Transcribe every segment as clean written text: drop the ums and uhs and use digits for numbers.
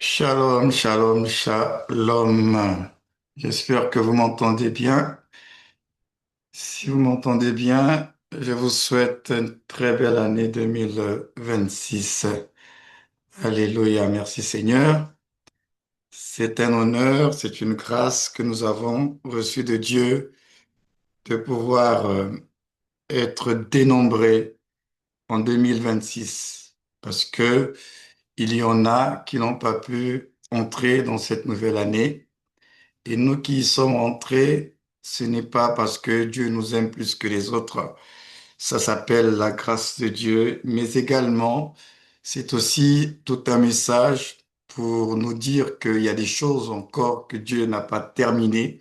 Shalom, shalom, shalom. J'espère que vous m'entendez bien. Si vous m'entendez bien, je vous souhaite une très belle année 2026. Alléluia, merci Seigneur. C'est un honneur, c'est une grâce que nous avons reçue de Dieu de pouvoir être dénombrés en 2026 parce que il y en a qui n'ont pas pu entrer dans cette nouvelle année. Et nous qui y sommes entrés, ce n'est pas parce que Dieu nous aime plus que les autres. Ça s'appelle la grâce de Dieu, mais également, c'est aussi tout un message pour nous dire qu'il y a des choses encore que Dieu n'a pas terminé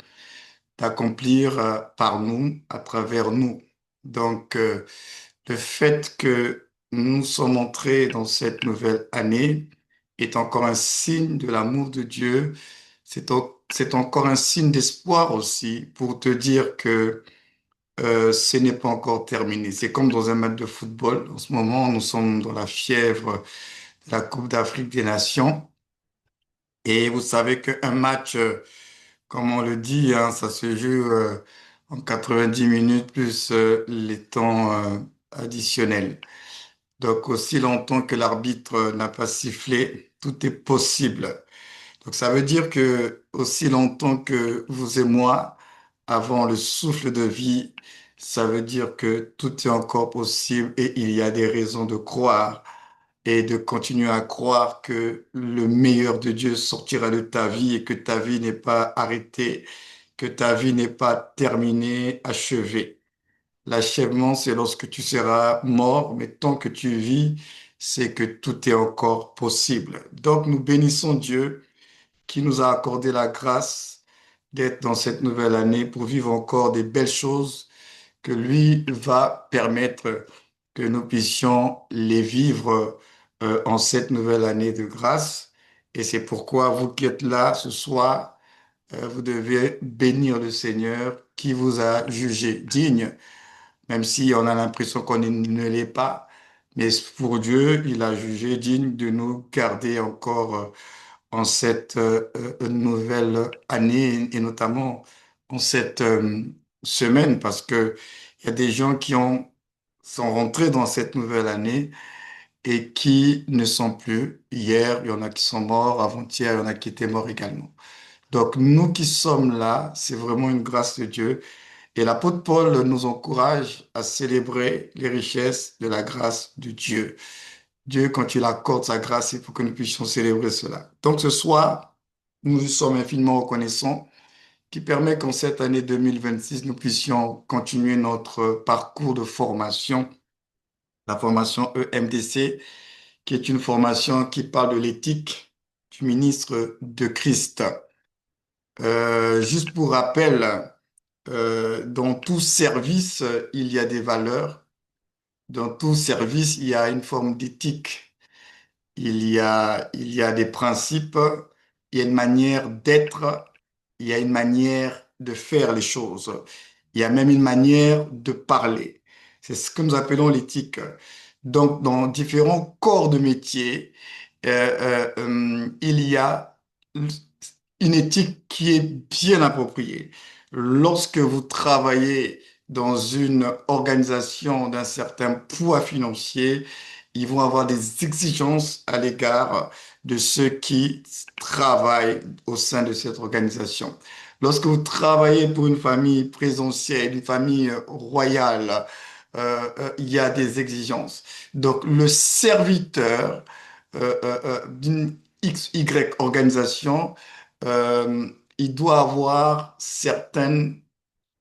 d'accomplir par nous, à travers nous. Donc, le fait que nous sommes entrés dans cette nouvelle année est encore un signe de l'amour de Dieu. C'est encore un signe d'espoir aussi pour te dire que ce n'est pas encore terminé. C'est comme dans un match de football. En ce moment, nous sommes dans la fièvre de la Coupe d'Afrique des Nations. Et vous savez qu'un match, comme on le dit, hein, ça se joue en 90 minutes plus les temps additionnels. Donc, aussi longtemps que l'arbitre n'a pas sifflé, tout est possible. Donc, ça veut dire que aussi longtemps que vous et moi avons le souffle de vie, ça veut dire que tout est encore possible et il y a des raisons de croire et de continuer à croire que le meilleur de Dieu sortira de ta vie et que ta vie n'est pas arrêtée, que ta vie n'est pas terminée, achevée. L'achèvement, c'est lorsque tu seras mort, mais tant que tu vis, c'est que tout est encore possible. Donc, nous bénissons Dieu qui nous a accordé la grâce d'être dans cette nouvelle année pour vivre encore des belles choses que lui va permettre que nous puissions les vivre en cette nouvelle année de grâce. Et c'est pourquoi vous qui êtes là ce soir, vous devez bénir le Seigneur qui vous a jugé digne même si on a l'impression qu'on ne l'est pas. Mais pour Dieu, il a jugé digne de nous garder encore en cette nouvelle année et notamment en cette semaine parce que il y a des gens sont rentrés dans cette nouvelle année et qui ne sont plus. Hier, il y en a qui sont morts, avant-hier, il y en a qui étaient morts également. Donc, nous qui sommes là, c'est vraiment une grâce de Dieu. Et l'apôtre Paul nous encourage à célébrer les richesses de la grâce de Dieu. Dieu, quand il accorde sa grâce, il faut que nous puissions célébrer cela. Donc ce soir, nous lui sommes infiniment reconnaissants qui permet qu'en cette année 2026, nous puissions continuer notre parcours de formation, la formation EMDC, qui est une formation qui parle de l'éthique du ministre de Christ. Juste pour rappel, dans tout service, il y a des valeurs. Dans tout service, il y a une forme d'éthique. Il y a des principes, il y a une manière d'être, il y a une manière de faire les choses. Il y a même une manière de parler. C'est ce que nous appelons l'éthique. Donc, dans différents corps de métier, il y a une éthique qui est bien appropriée. Lorsque vous travaillez dans une organisation d'un certain poids financier, ils vont avoir des exigences à l'égard de ceux qui travaillent au sein de cette organisation. Lorsque vous travaillez pour une famille présidentielle, une famille royale, il y a des exigences. Donc, le serviteur d'une XY organisation, il doit avoir certaines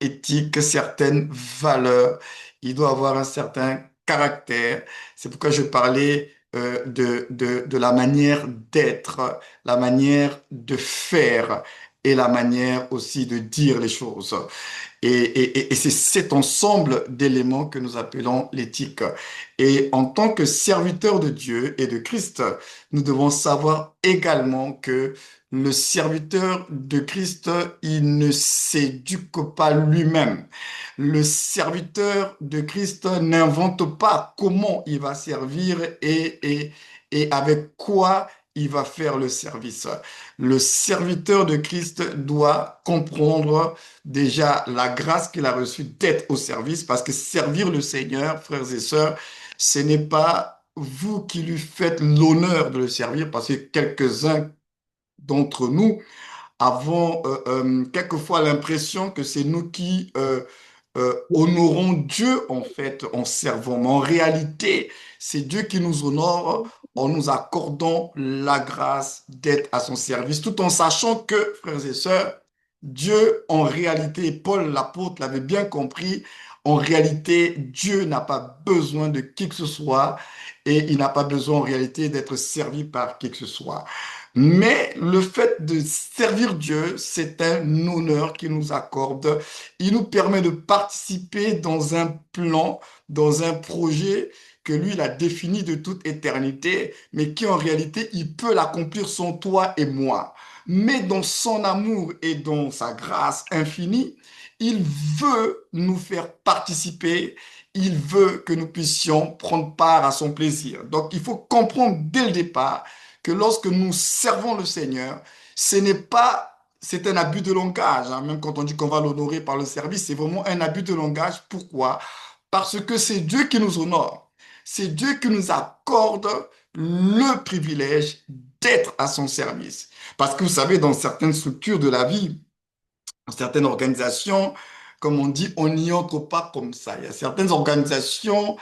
éthiques, certaines valeurs, il doit avoir un certain caractère. C'est pourquoi je parlais de la manière d'être, la manière de faire et la manière aussi de dire les choses. Et c'est cet ensemble d'éléments que nous appelons l'éthique. Et en tant que serviteurs de Dieu et de Christ, nous devons savoir également que le serviteur de Christ, il ne s'éduque pas lui-même. Le serviteur de Christ n'invente pas comment il va servir et avec quoi il va faire le service. Le serviteur de Christ doit comprendre déjà la grâce qu'il a reçue d'être au service, parce que servir le Seigneur, frères et sœurs, ce n'est pas vous qui lui faites l'honneur de le servir, parce que quelques-uns d'entre nous avons quelquefois l'impression que c'est nous qui honorons Dieu en fait en servant. Mais en réalité, c'est Dieu qui nous honore en nous accordant la grâce d'être à son service, tout en sachant que, frères et sœurs, Dieu en réalité, Paul l'apôtre l'avait bien compris, en réalité, Dieu n'a pas besoin de qui que ce soit et il n'a pas besoin en réalité d'être servi par qui que ce soit. Mais le fait de servir Dieu, c'est un honneur qu'il nous accorde. Il nous permet de participer dans un plan, dans un projet que lui, il a défini de toute éternité, mais qui en réalité, il peut l'accomplir sans toi et moi. Mais dans son amour et dans sa grâce infinie, il veut nous faire participer, il veut que nous puissions prendre part à son plaisir. Donc, il faut comprendre dès le départ que lorsque nous servons le Seigneur, ce n'est pas, c'est un abus de langage, hein. Même quand on dit qu'on va l'honorer par le service, c'est vraiment un abus de langage. Pourquoi? Parce que c'est Dieu qui nous honore. C'est Dieu qui nous accorde le privilège d'être à son service. Parce que vous savez, dans certaines structures de la vie, dans certaines organisations, comme on dit, on n'y entre pas comme ça. Il y a certaines organisations,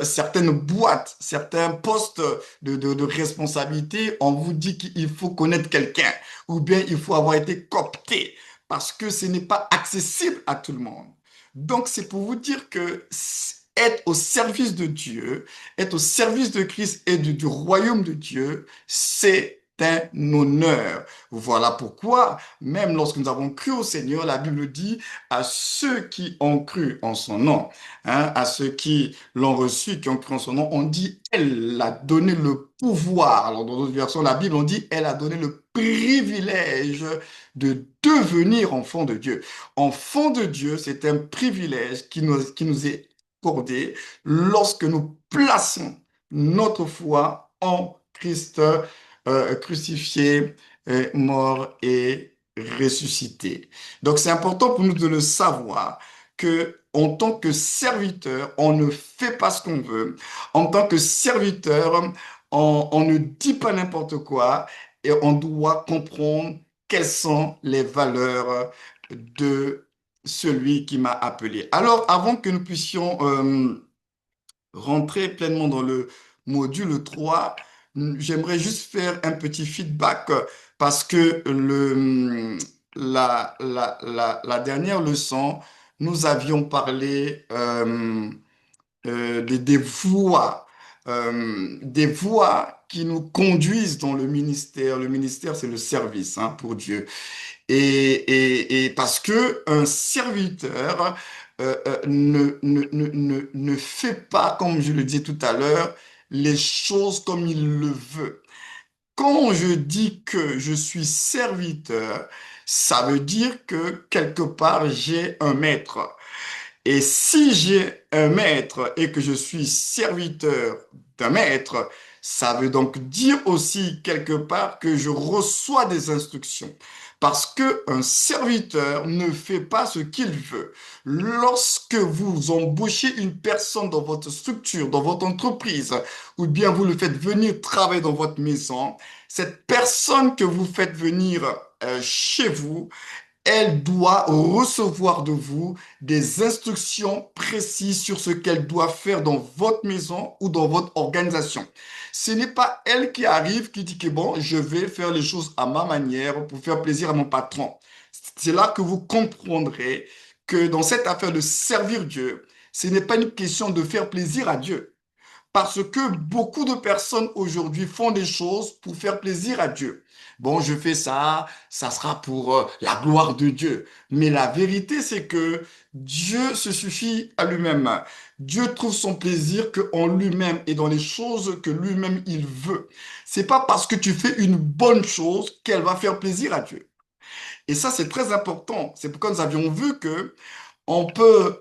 certaines boîtes, certains postes de responsabilité, on vous dit qu'il faut connaître quelqu'un ou bien il faut avoir été coopté parce que ce n'est pas accessible à tout le monde. Donc, c'est pour vous dire que être au service de Dieu, être au service de Christ et du royaume de Dieu, c'est un honneur. Voilà pourquoi même lorsque nous avons cru au Seigneur, la Bible dit à ceux qui ont cru en son nom, hein, à ceux qui l'ont reçu, qui ont cru en son nom, on dit elle a donné le pouvoir. Alors dans d'autres versions de la Bible, on dit elle a donné le privilège de devenir enfant de Dieu. Enfant de Dieu, c'est un privilège qui nous est accordé lorsque nous plaçons notre foi en Christ crucifié, mort et ressuscité. Donc c'est important pour nous de le savoir que en tant que serviteur, on ne fait pas ce qu'on veut. En tant que serviteur, on ne dit pas n'importe quoi et on doit comprendre quelles sont les valeurs de celui qui m'a appelé. Alors, avant que nous puissions rentrer pleinement dans le module 3, j'aimerais juste faire un petit feedback parce que la dernière leçon, nous avions parlé des voies qui nous conduisent dans le ministère. Le ministère, c'est le service, hein, pour Dieu. Et parce que un serviteur ne fait pas, comme je le disais tout à l'heure, les choses comme il le veut. Quand je dis que je suis serviteur, ça veut dire que quelque part j'ai un maître. Et si j'ai un maître et que je suis serviteur d'un maître, ça veut donc dire aussi quelque part que je reçois des instructions. Parce que un serviteur ne fait pas ce qu'il veut. Lorsque vous embauchez une personne dans votre structure, dans votre entreprise, ou bien vous le faites venir travailler dans votre maison, cette personne que vous faites venir chez vous, elle doit recevoir de vous des instructions précises sur ce qu'elle doit faire dans votre maison ou dans votre organisation. Ce n'est pas elle qui arrive, qui dit que bon, je vais faire les choses à ma manière pour faire plaisir à mon patron. C'est là que vous comprendrez que dans cette affaire de servir Dieu, ce n'est pas une question de faire plaisir à Dieu. Parce que beaucoup de personnes aujourd'hui font des choses pour faire plaisir à Dieu. Bon, je fais ça, ça sera pour la gloire de Dieu. Mais la vérité, c'est que Dieu se suffit à lui-même. Dieu trouve son plaisir qu'en lui-même et dans les choses que lui-même il veut. C'est pas parce que tu fais une bonne chose qu'elle va faire plaisir à Dieu. Et ça, c'est très important. C'est pourquoi nous avions vu que on peut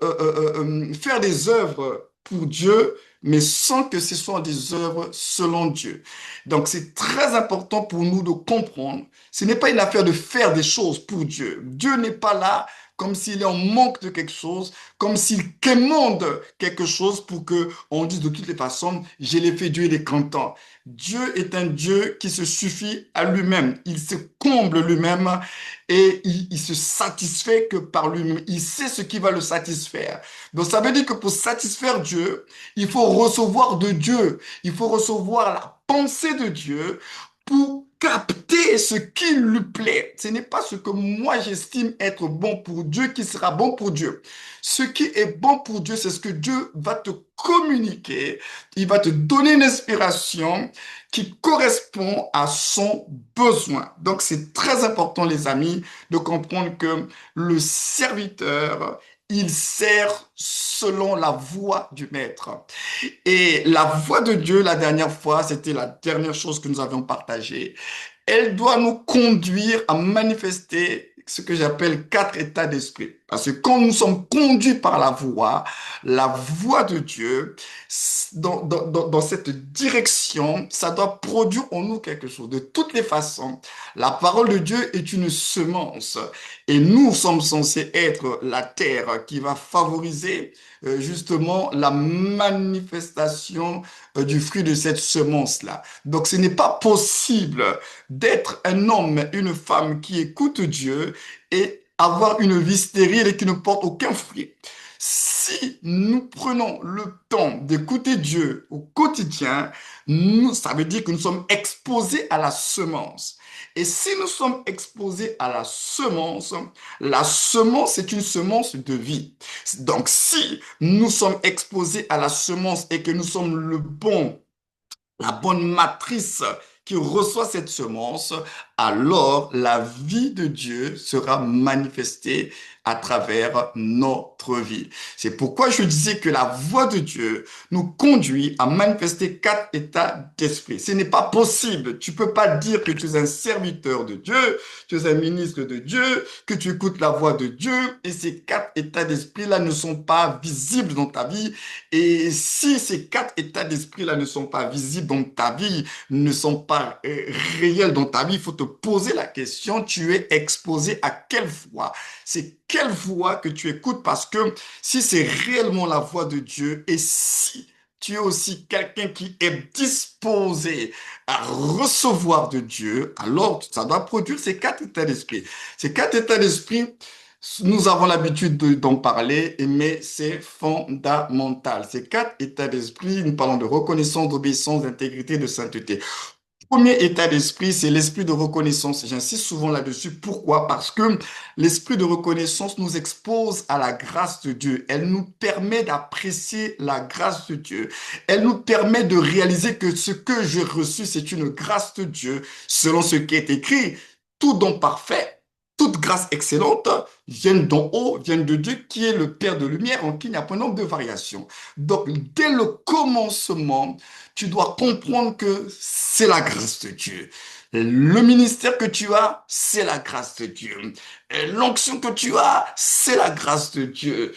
faire des œuvres pour Dieu, mais sans que ce soit des œuvres selon Dieu. Donc, c'est très important pour nous de comprendre. Ce n'est pas une affaire de faire des choses pour Dieu. Dieu n'est pas là comme s'il est en manque de quelque chose, comme s'il quémande quelque chose pour que on dise de toutes les façons, je l'ai fait, Dieu il est content. Dieu est un Dieu qui se suffit à lui-même. Il se comble lui-même et il se satisfait que par lui-même. Il sait ce qui va le satisfaire. Donc ça veut dire que pour satisfaire Dieu, il faut recevoir de Dieu. Il faut recevoir la pensée de Dieu pour capter ce qui lui plaît. Ce n'est pas ce que moi j'estime être bon pour Dieu qui sera bon pour Dieu. Ce qui est bon pour Dieu, c'est ce que Dieu va te communiquer. Il va te donner une inspiration qui correspond à son besoin. Donc c'est très important, les amis, de comprendre que le serviteur, il sert selon la voix du maître. Et la voix de Dieu, la dernière fois, c'était la dernière chose que nous avions partagée. Elle doit nous conduire à manifester ce que j'appelle quatre états d'esprit. Parce que quand nous sommes conduits par la voix de Dieu, dans cette direction, ça doit produire en nous quelque chose. De toutes les façons, la parole de Dieu est une semence. Et nous sommes censés être la terre qui va favoriser justement la manifestation du fruit de cette semence-là. Donc ce n'est pas possible d'être un homme, une femme qui écoute Dieu et avoir une vie stérile et qui ne porte aucun fruit. Si nous prenons le temps d'écouter Dieu au quotidien, ça veut dire que nous sommes exposés à la semence. Et si nous sommes exposés à la semence est une semence de vie. Donc si nous sommes exposés à la semence et que nous sommes la bonne matrice qui reçoit cette semence, alors la vie de Dieu sera manifestée à travers notre vie. C'est pourquoi je disais que la voix de Dieu nous conduit à manifester quatre états d'esprit. Ce n'est pas possible. Tu peux pas dire que tu es un serviteur de Dieu, tu es un ministre de Dieu, que tu écoutes la voix de Dieu et ces quatre états d'esprit-là ne sont pas visibles dans ta vie. Et si ces quatre états d'esprit-là ne sont pas visibles dans ta vie, ne sont pas réels dans ta vie, il faut te poser la question, tu es exposé à quelle voix? C'est quelle voix que tu écoutes? Parce que si c'est réellement la voix de Dieu et si tu es aussi quelqu'un qui est disposé à recevoir de Dieu, alors ça doit produire ces quatre états d'esprit. Ces quatre états d'esprit, nous avons l'habitude d'en parler, mais c'est fondamental. Ces quatre états d'esprit, nous parlons de reconnaissance, d'obéissance, d'intégrité, de sainteté. Premier état d'esprit, c'est l'esprit de reconnaissance. J'insiste souvent là-dessus. Pourquoi? Parce que l'esprit de reconnaissance nous expose à la grâce de Dieu. Elle nous permet d'apprécier la grâce de Dieu. Elle nous permet de réaliser que ce que j'ai reçu, c'est une grâce de Dieu, selon ce qui est écrit. Tout don parfait, toute grâce excellente viennent d'en haut, viennent de Dieu qui est le Père de lumière, en qui il n'y a pas nombre de variations. Donc, dès le commencement, tu dois comprendre que c'est la grâce de Dieu. Le ministère que tu as, c'est la grâce de Dieu. L'onction que tu as, c'est la grâce de Dieu.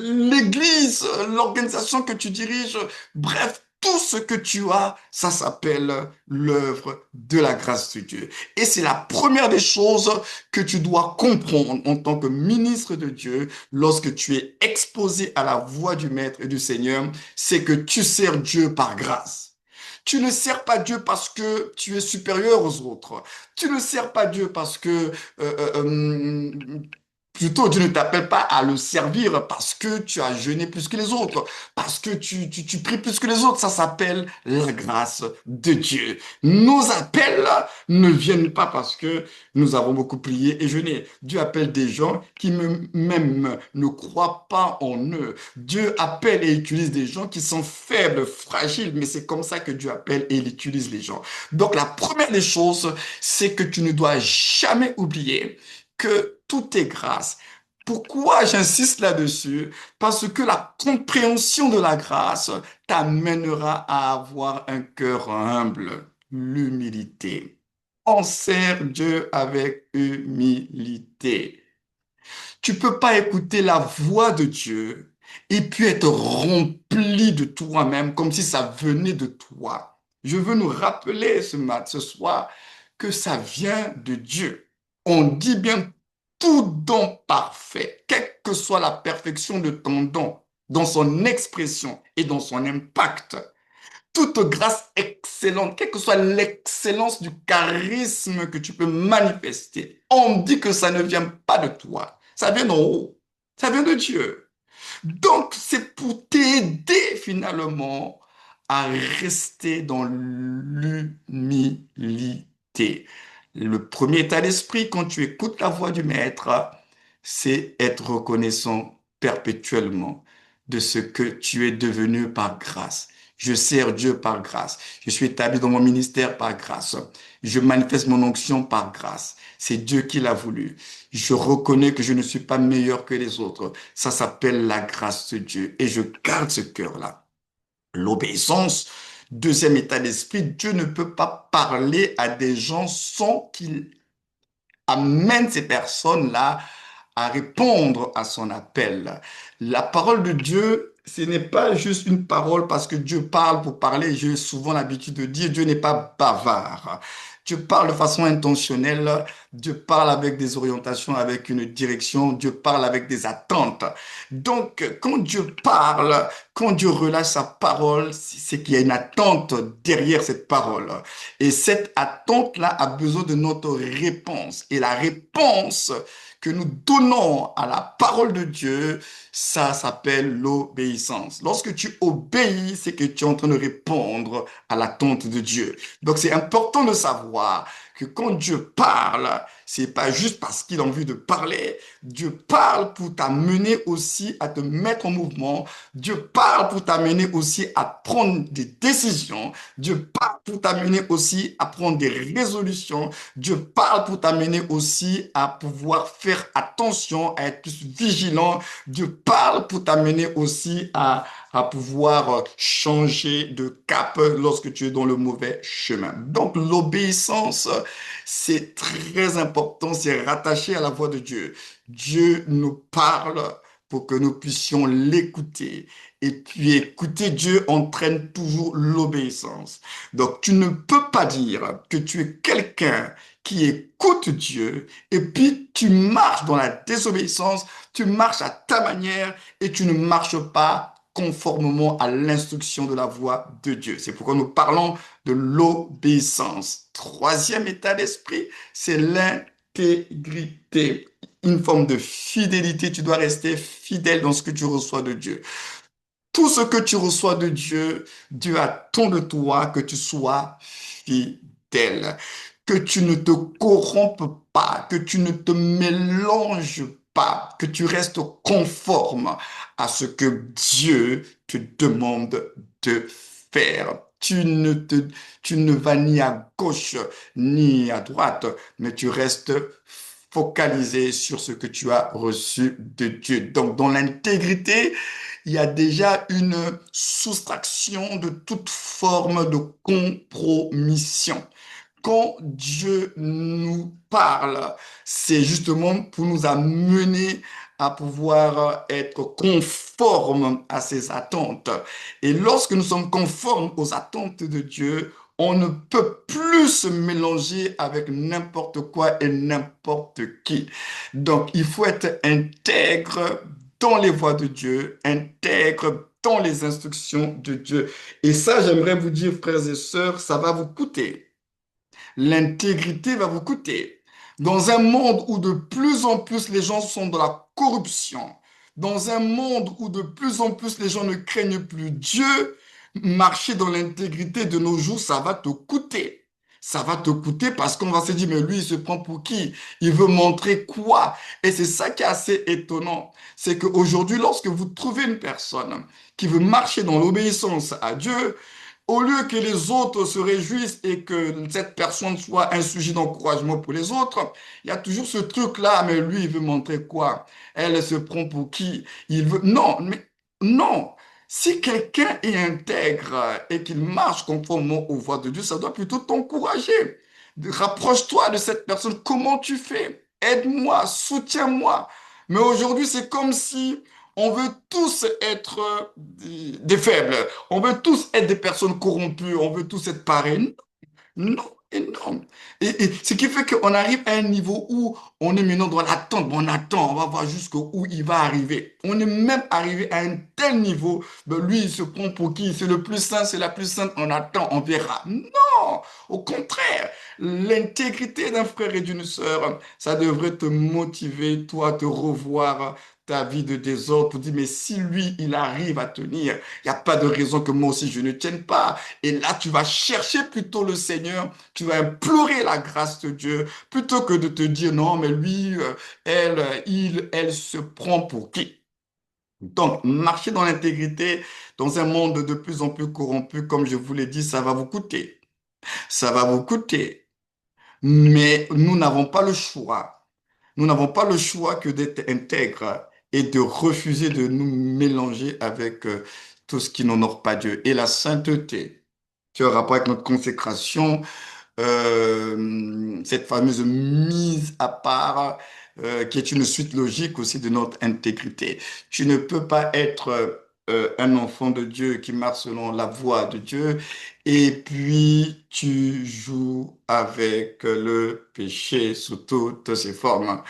L'église, l'organisation que tu diriges, bref, tout ce que tu as, ça s'appelle l'œuvre de la grâce de Dieu. Et c'est la première des choses que tu dois comprendre en tant que ministre de Dieu lorsque tu es exposé à la voix du Maître et du Seigneur, c'est que tu sers Dieu par grâce. Tu ne sers pas Dieu parce que tu es supérieur aux autres. Tu ne sers pas Dieu parce que plutôt, Dieu ne t'appelle pas à le servir parce que tu as jeûné plus que les autres, parce que tu pries plus que les autres. Ça s'appelle la grâce de Dieu. Nos appels ne viennent pas parce que nous avons beaucoup prié et jeûné. Dieu appelle des gens qui même ne croient pas en eux. Dieu appelle et utilise des gens qui sont faibles, fragiles, mais c'est comme ça que Dieu appelle et il utilise les gens. Donc la première des choses, c'est que tu ne dois jamais oublier que tout est grâce. Pourquoi j'insiste là-dessus? Parce que la compréhension de la grâce t'amènera à avoir un cœur humble, l'humilité. On sert Dieu avec humilité. Tu peux pas écouter la voix de Dieu et puis être rempli de toi-même comme si ça venait de toi. Je veux nous rappeler ce soir que ça vient de Dieu. On dit bien tout don parfait, quelle que soit la perfection de ton don, dans son expression et dans son impact, toute grâce excellente, quelle que soit l'excellence du charisme que tu peux manifester, on dit que ça ne vient pas de toi, ça vient d'en haut, ça vient de Dieu. Donc, c'est pour t'aider finalement à rester dans l'humilité. Le premier état d'esprit, quand tu écoutes la voix du Maître, c'est être reconnaissant perpétuellement de ce que tu es devenu par grâce. Je sers Dieu par grâce. Je suis établi dans mon ministère par grâce. Je manifeste mon onction par grâce. C'est Dieu qui l'a voulu. Je reconnais que je ne suis pas meilleur que les autres. Ça s'appelle la grâce de Dieu. Et je garde ce cœur-là. L'obéissance, deuxième état d'esprit, Dieu ne peut pas parler à des gens sans qu'il amène ces personnes-là à répondre à son appel. La parole de Dieu, ce n'est pas juste une parole parce que Dieu parle pour parler. J'ai souvent l'habitude de dire, Dieu n'est pas bavard. Dieu parle de façon intentionnelle, Dieu parle avec des orientations, avec une direction, Dieu parle avec des attentes. Donc, quand Dieu parle, quand Dieu relâche sa parole, c'est qu'il y a une attente derrière cette parole. Et cette attente-là a besoin de notre réponse. Et la réponse que nous donnons à la parole de Dieu, ça s'appelle l'obéissance. Lorsque tu obéis, c'est que tu es en train de répondre à l'attente de Dieu. Donc c'est important de savoir que quand Dieu parle, c'est pas juste parce qu'il a envie de parler. Dieu parle pour t'amener aussi à te mettre en mouvement. Dieu parle pour t'amener aussi à prendre des décisions. Dieu parle pour t'amener aussi à prendre des résolutions. Dieu parle pour t'amener aussi à pouvoir faire attention, à être plus vigilant. Dieu parle pour t'amener aussi à pouvoir changer de cap lorsque tu es dans le mauvais chemin. Donc l'obéissance, c'est très important, c'est rattaché à la voix de Dieu. Dieu nous parle pour que nous puissions l'écouter. Et puis écouter Dieu entraîne toujours l'obéissance. Donc tu ne peux pas dire que tu es quelqu'un qui écoute Dieu et puis tu marches dans la désobéissance, tu marches à ta manière et tu ne marches pas conformément à l'instruction de la voix de Dieu. C'est pourquoi nous parlons de l'obéissance. Troisième état d'esprit, c'est l'intégrité. Une forme de fidélité. Tu dois rester fidèle dans ce que tu reçois de Dieu. Tout ce que tu reçois de Dieu, Dieu attend de toi que tu sois fidèle, que tu ne te corrompes pas, que tu ne te mélanges pas, que tu restes conforme à ce que Dieu te demande de faire. Tu ne vas ni à gauche ni à droite, mais tu restes focalisé sur ce que tu as reçu de Dieu. Donc, dans l'intégrité, il y a déjà une soustraction de toute forme de compromission. Quand Dieu nous parle, c'est justement pour nous amener à pouvoir être conformes à ses attentes. Et lorsque nous sommes conformes aux attentes de Dieu, on ne peut plus se mélanger avec n'importe quoi et n'importe qui. Donc, il faut être intègre dans les voies de Dieu, intègre dans les instructions de Dieu. Et ça, j'aimerais vous dire, frères et sœurs, ça va vous coûter. L'intégrité va vous coûter. Dans un monde où de plus en plus les gens sont dans la corruption, dans un monde où de plus en plus les gens ne craignent plus Dieu, marcher dans l'intégrité de nos jours, ça va te coûter. Ça va te coûter parce qu'on va se dire, mais lui, il se prend pour qui? Il veut montrer quoi? Et c'est ça qui est assez étonnant. C'est qu'aujourd'hui, lorsque vous trouvez une personne qui veut marcher dans l'obéissance à Dieu, au lieu que les autres se réjouissent et que cette personne soit un sujet d'encouragement pour les autres, il y a toujours ce truc-là, mais lui, il veut montrer quoi? Elle se prend pour qui? Il veut... Non, mais non. Si quelqu'un est intègre et qu'il marche conformément aux voies de Dieu, ça doit plutôt t'encourager. Rapproche-toi de cette personne. Comment tu fais? Aide-moi, soutiens-moi. Mais aujourd'hui, c'est comme si On veut tous être des faibles. On veut tous être des personnes corrompues. On veut tous être pareils. Non, énorme. Et ce qui fait qu'on arrive à un niveau où on est maintenant dans l'attente. Bon, on attend, on va voir jusqu'où il va arriver. On est même arrivé à un tel niveau, ben lui, il se prend pour qui? C'est le plus saint, c'est la plus sainte, on attend, on verra. Non, au contraire, l'intégrité d'un frère et d'une sœur, ça devrait te motiver, toi, te revoir ta vie de désordre pour dire, mais si lui, il arrive à tenir, il n'y a pas de raison que moi aussi je ne tienne pas. Et là, tu vas chercher plutôt le Seigneur, tu vas implorer la grâce de Dieu, plutôt que de te dire non, mais lui, elle, elle se prend pour qui? Donc, marcher dans l'intégrité, dans un monde de plus en plus corrompu, comme je vous l'ai dit, ça va vous coûter. Ça va vous coûter. Mais nous n'avons pas le choix. Nous n'avons pas le choix que d'être intègres et de refuser de nous mélanger avec tout ce qui n'honore pas Dieu. Et la sainteté, qui a un rapport avec notre consécration, cette fameuse mise à part, qui est une suite logique aussi de notre intégrité. Tu ne peux pas être un enfant de Dieu qui marche selon la voie de Dieu et puis tu joues avec le péché sous toutes ses formes.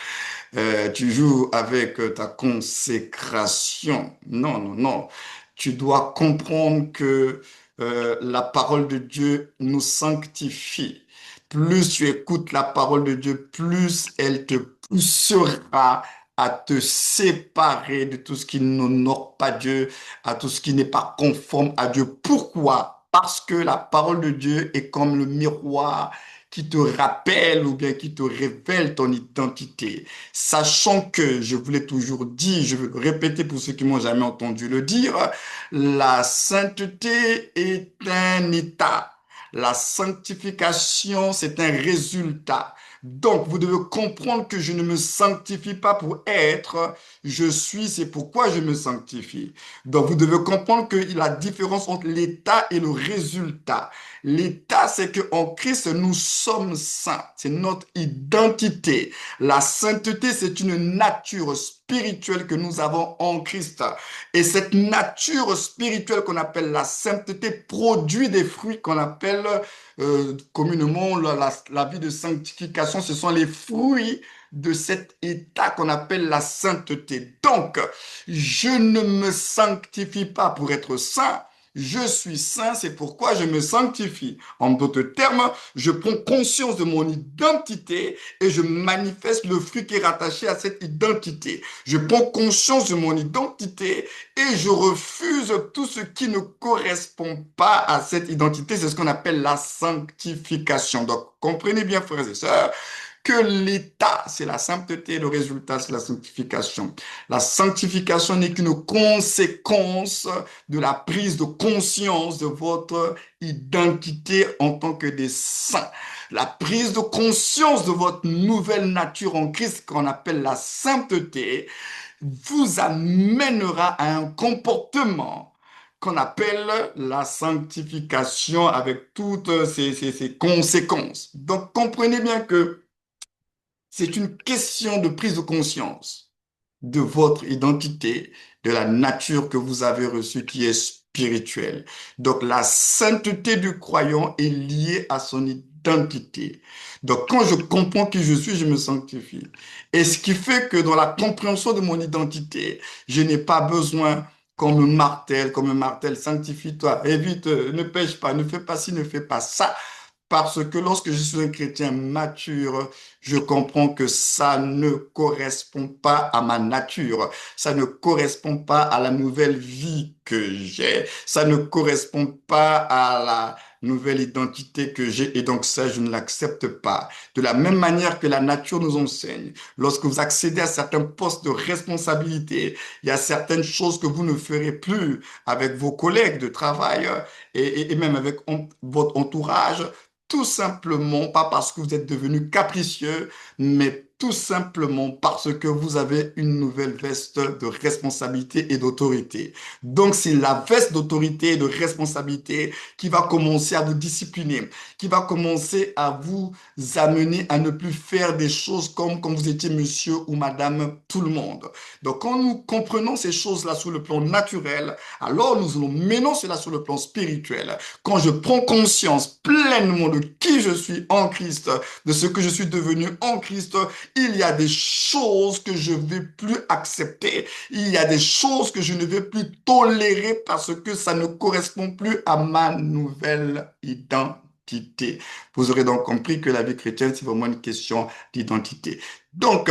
Tu joues avec ta consécration. Non, non, non. Tu dois comprendre que la parole de Dieu nous sanctifie. Plus tu écoutes la parole de Dieu, plus elle te poussera à te séparer de tout ce qui n'honore pas Dieu, à tout ce qui n'est pas conforme à Dieu. Pourquoi? Parce que la parole de Dieu est comme le miroir qui te rappelle ou bien qui te révèle ton identité. Sachant que, je vous l'ai toujours dit, je veux le répéter pour ceux qui m'ont jamais entendu le dire, la sainteté est un état. La sanctification, c'est un résultat. Donc, vous devez comprendre que je ne me sanctifie pas pour être, je suis, c'est pourquoi je me sanctifie. Donc, vous devez comprendre que la différence entre l'état et le résultat. L'état, c'est qu'en Christ, nous sommes saints. C'est notre identité. La sainteté, c'est une nature spirituelle que nous avons en Christ. Et cette nature spirituelle qu'on appelle la sainteté produit des fruits qu'on appelle communément la vie de sanctification. Ce sont les fruits de cet état qu'on appelle la sainteté. Donc, je ne me sanctifie pas pour être saint. Je suis saint, c'est pourquoi je me sanctifie. En d'autres termes, je prends conscience de mon identité et je manifeste le fruit qui est rattaché à cette identité. Je prends conscience de mon identité et je refuse tout ce qui ne correspond pas à cette identité. C'est ce qu'on appelle la sanctification. Donc, comprenez bien, frères et sœurs, que l'état, c'est la sainteté, le résultat, c'est la sanctification. La sanctification n'est qu'une conséquence de la prise de conscience de votre identité en tant que des saints. La prise de conscience de votre nouvelle nature en Christ, qu'on appelle la sainteté, vous amènera à un comportement qu'on appelle la sanctification avec toutes ses conséquences. Donc, comprenez bien que c'est une question de prise de conscience de votre identité, de la nature que vous avez reçue qui est spirituelle. Donc la sainteté du croyant est liée à son identité. Donc quand je comprends qui je suis, je me sanctifie. Et ce qui fait que dans la compréhension de mon identité, je n'ai pas besoin qu'on me martèle, sanctifie-toi, évite, ne pêche pas, ne fais pas ci, ne fais pas ça. Parce que lorsque je suis un chrétien mature, je comprends que ça ne correspond pas à ma nature. Ça ne correspond pas à la nouvelle vie que j'ai. Ça ne correspond pas à la nouvelle identité que j'ai. Et donc ça, je ne l'accepte pas. De la même manière que la nature nous enseigne, lorsque vous accédez à certains postes de responsabilité, il y a certaines choses que vous ne ferez plus avec vos collègues de travail et même avec votre entourage tout simplement, pas parce que vous êtes devenu capricieux, mais tout simplement parce que vous avez une nouvelle veste de responsabilité et d'autorité. Donc, c'est la veste d'autorité et de responsabilité qui va commencer à vous discipliner, qui va commencer à vous amener à ne plus faire des choses comme quand vous étiez monsieur ou madame tout le monde. Donc, quand nous comprenons ces choses-là sur le plan naturel, alors nous allons mener cela sur le plan spirituel. Quand je prends conscience pleinement de qui je suis en Christ, de ce que je suis devenu en Christ, il y a des choses que je ne vais plus accepter. Il y a des choses que je ne vais plus tolérer parce que ça ne correspond plus à ma nouvelle identité. Vous aurez donc compris que la vie chrétienne, c'est vraiment une question d'identité. Donc,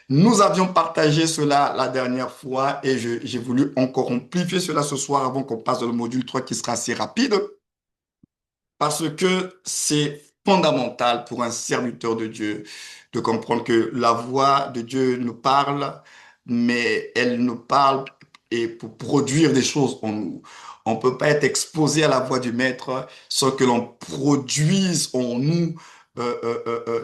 nous avions partagé cela la dernière fois et j'ai voulu encore amplifier cela ce soir avant qu'on passe dans le module 3 qui sera assez rapide parce que c'est fondamental pour un serviteur de Dieu de comprendre que la voix de Dieu nous parle, mais elle nous parle et pour produire des choses en nous. On ne peut pas être exposé à la voix du Maître sans que l'on produise en nous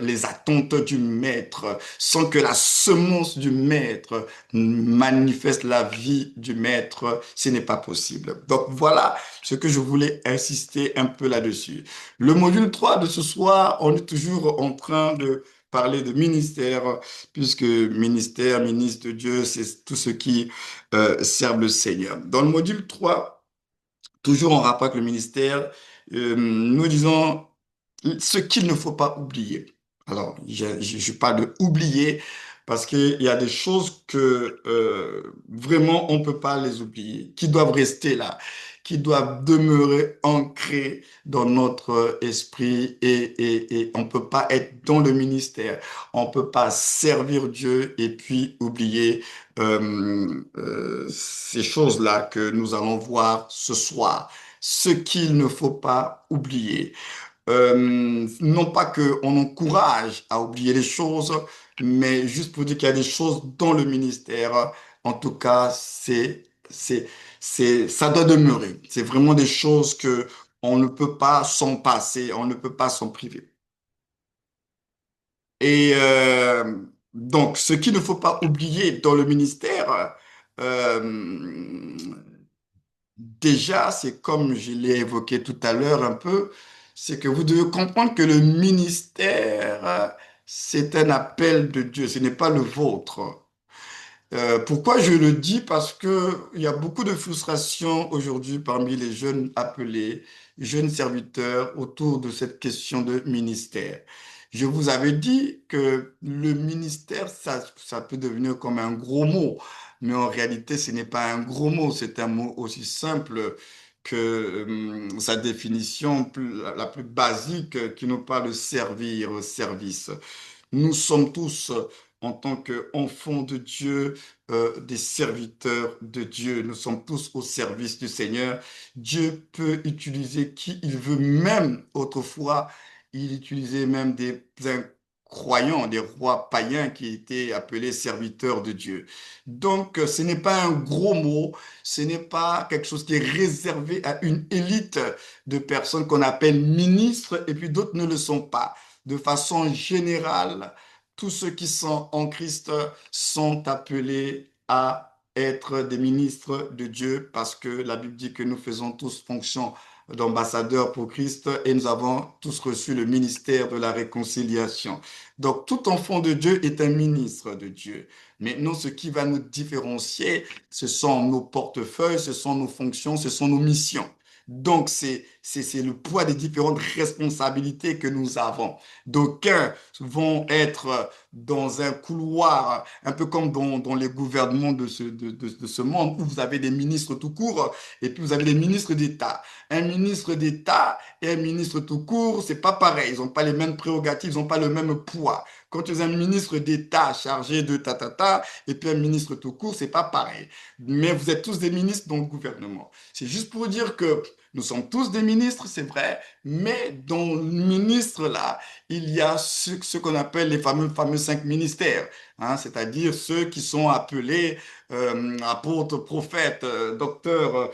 les attentes du Maître, sans que la semence du Maître manifeste la vie du Maître. Ce n'est pas possible. Donc voilà ce que je voulais insister un peu là-dessus. Le module 3 de ce soir, on est toujours en train de parler de ministère, puisque ministère, ministre de Dieu, c'est tout ce qui servent le Seigneur. Dans le module 3, toujours en rapport avec le ministère, nous disons ce qu'il ne faut pas oublier. Alors, je parle de oublier parce qu'il y a des choses que vraiment on ne peut pas les oublier, qui doivent rester là, qui doivent demeurer ancrées dans notre esprit et on ne peut pas être dans le ministère, on ne peut pas servir Dieu et puis oublier ces choses-là que nous allons voir ce soir. Ce qu'il ne faut pas oublier. Non pas qu'on encourage à oublier les choses, mais juste pour dire qu'il y a des choses dans le ministère. En tout cas, ça doit demeurer. C'est vraiment des choses que on ne peut pas s'en passer, on ne peut pas s'en priver. Et donc, ce qu'il ne faut pas oublier dans le ministère, euh, déjà, c'est comme je l'ai évoqué tout à l'heure un peu, c'est que vous devez comprendre que le ministère, c'est un appel de Dieu, ce n'est pas le vôtre. Pourquoi je le dis? Parce que il y a beaucoup de frustration aujourd'hui parmi les jeunes appelés, jeunes serviteurs autour de cette question de ministère. Je vous avais dit que le ministère, ça peut devenir comme un gros mot, mais en réalité, ce n'est pas un gros mot, c'est un mot aussi simple que sa définition la plus basique qui nous parle de servir, service. Nous sommes tous, en tant qu'enfants de Dieu, des serviteurs de Dieu. Nous sommes tous au service du Seigneur. Dieu peut utiliser qui il veut, même autrefois, il utilisait même des incroyants, des rois païens qui étaient appelés serviteurs de Dieu. Donc, ce n'est pas un gros mot, ce n'est pas quelque chose qui est réservé à une élite de personnes qu'on appelle ministres et puis d'autres ne le sont pas. De façon générale, tous ceux qui sont en Christ sont appelés à être des ministres de Dieu parce que la Bible dit que nous faisons tous fonction d'ambassadeurs pour Christ et nous avons tous reçu le ministère de la réconciliation. Donc tout enfant de Dieu est un ministre de Dieu. Maintenant, ce qui va nous différencier, ce sont nos portefeuilles, ce sont nos fonctions, ce sont nos missions. Donc, c'est le poids des différentes responsabilités que nous avons. D'aucuns vont être dans un couloir, un peu comme dans les gouvernements de ce monde, où vous avez des ministres tout court et puis vous avez des ministres d'État. Un ministre d'État et un ministre tout court, c'est pas pareil. Ils n'ont pas les mêmes prérogatives, ils n'ont pas le même poids. Quand tu es un ministre d'État chargé de ta, et puis un ministre tout court, c'est pas pareil. Mais vous êtes tous des ministres dans le gouvernement. C'est juste pour dire que nous sommes tous des ministres, c'est vrai, mais dans le ministre-là, il y a ce qu'on appelle les fameux 5 ministères, hein, c'est-à-dire ceux qui sont appelés apôtres, prophètes, docteurs,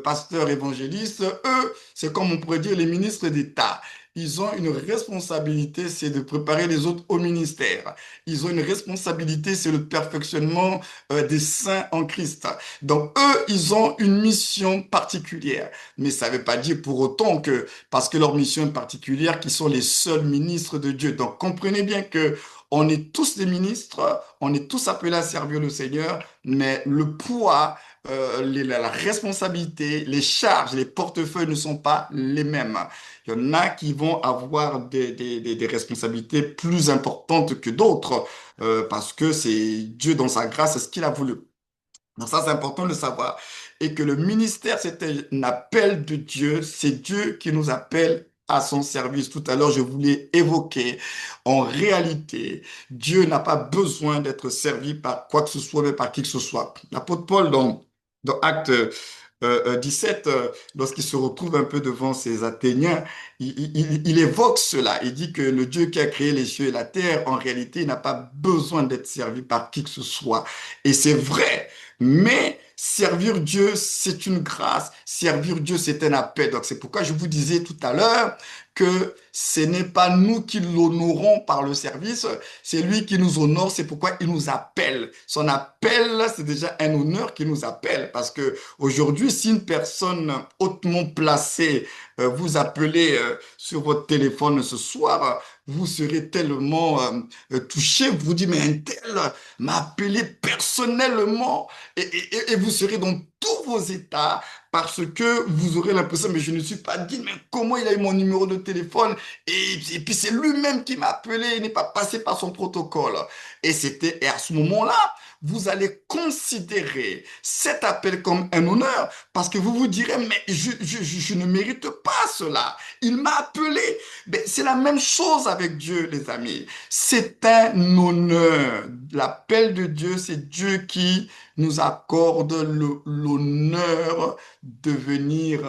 pasteurs, évangélistes. Eux, c'est comme on pourrait dire les ministres d'État. ils ont une responsabilité, c'est de préparer les autres au ministère. Ils ont une responsabilité, c'est le perfectionnement des saints en Christ. Donc, eux, ils ont une mission particulière. Mais ça ne veut pas dire pour autant que, parce que leur mission est particulière, qu'ils sont les seuls ministres de Dieu. Donc, comprenez bien que on est tous des ministres, on est tous appelés à servir le Seigneur, mais le poids, la responsabilité, les charges, les portefeuilles ne sont pas les mêmes. Il y en a qui vont avoir des responsabilités plus importantes que d'autres, parce que c'est Dieu dans sa grâce, c'est ce qu'il a voulu. Donc ça, c'est important de le savoir. Et que le ministère, c'est un appel de Dieu. C'est Dieu qui nous appelle à son service. Tout à l'heure, je voulais évoquer, en réalité, Dieu n'a pas besoin d'être servi par quoi que ce soit, mais par qui que ce soit. L'apôtre Paul, dans Actes 17, lorsqu'il se retrouve un peu devant ces Athéniens, il évoque cela. Il dit que le Dieu qui a créé les cieux et la terre, en réalité, il n'a pas besoin d'être servi par qui que ce soit. Et c'est vrai. Mais servir Dieu, c'est une grâce. Servir Dieu, c'est un appel. Donc c'est pourquoi je vous disais tout à l'heure que ce n'est pas nous qui l'honorons par le service, c'est lui qui nous honore, c'est pourquoi il nous appelle. Son appel, c'est déjà un honneur qui nous appelle. Parce que aujourd'hui, si une personne hautement placée vous appelez sur votre téléphone ce soir, vous serez tellement touché, vous dites, mais un tel m'a appelé personnellement et vous serez dans tous vos états parce que vous aurez l'impression, mais je ne suis pas digne, mais comment il a eu mon numéro de téléphone et puis c'est lui-même qui m'a appelé, il n'est pas passé par son protocole. Et à ce moment-là, vous allez considérer cet appel comme un honneur parce que vous vous direz, mais je ne mérite pas cela. Il m'a appelé. Mais c'est la même chose avec Dieu, les amis. C'est un honneur. L'appel de Dieu, c'est Dieu qui nous accorde l'honneur de venir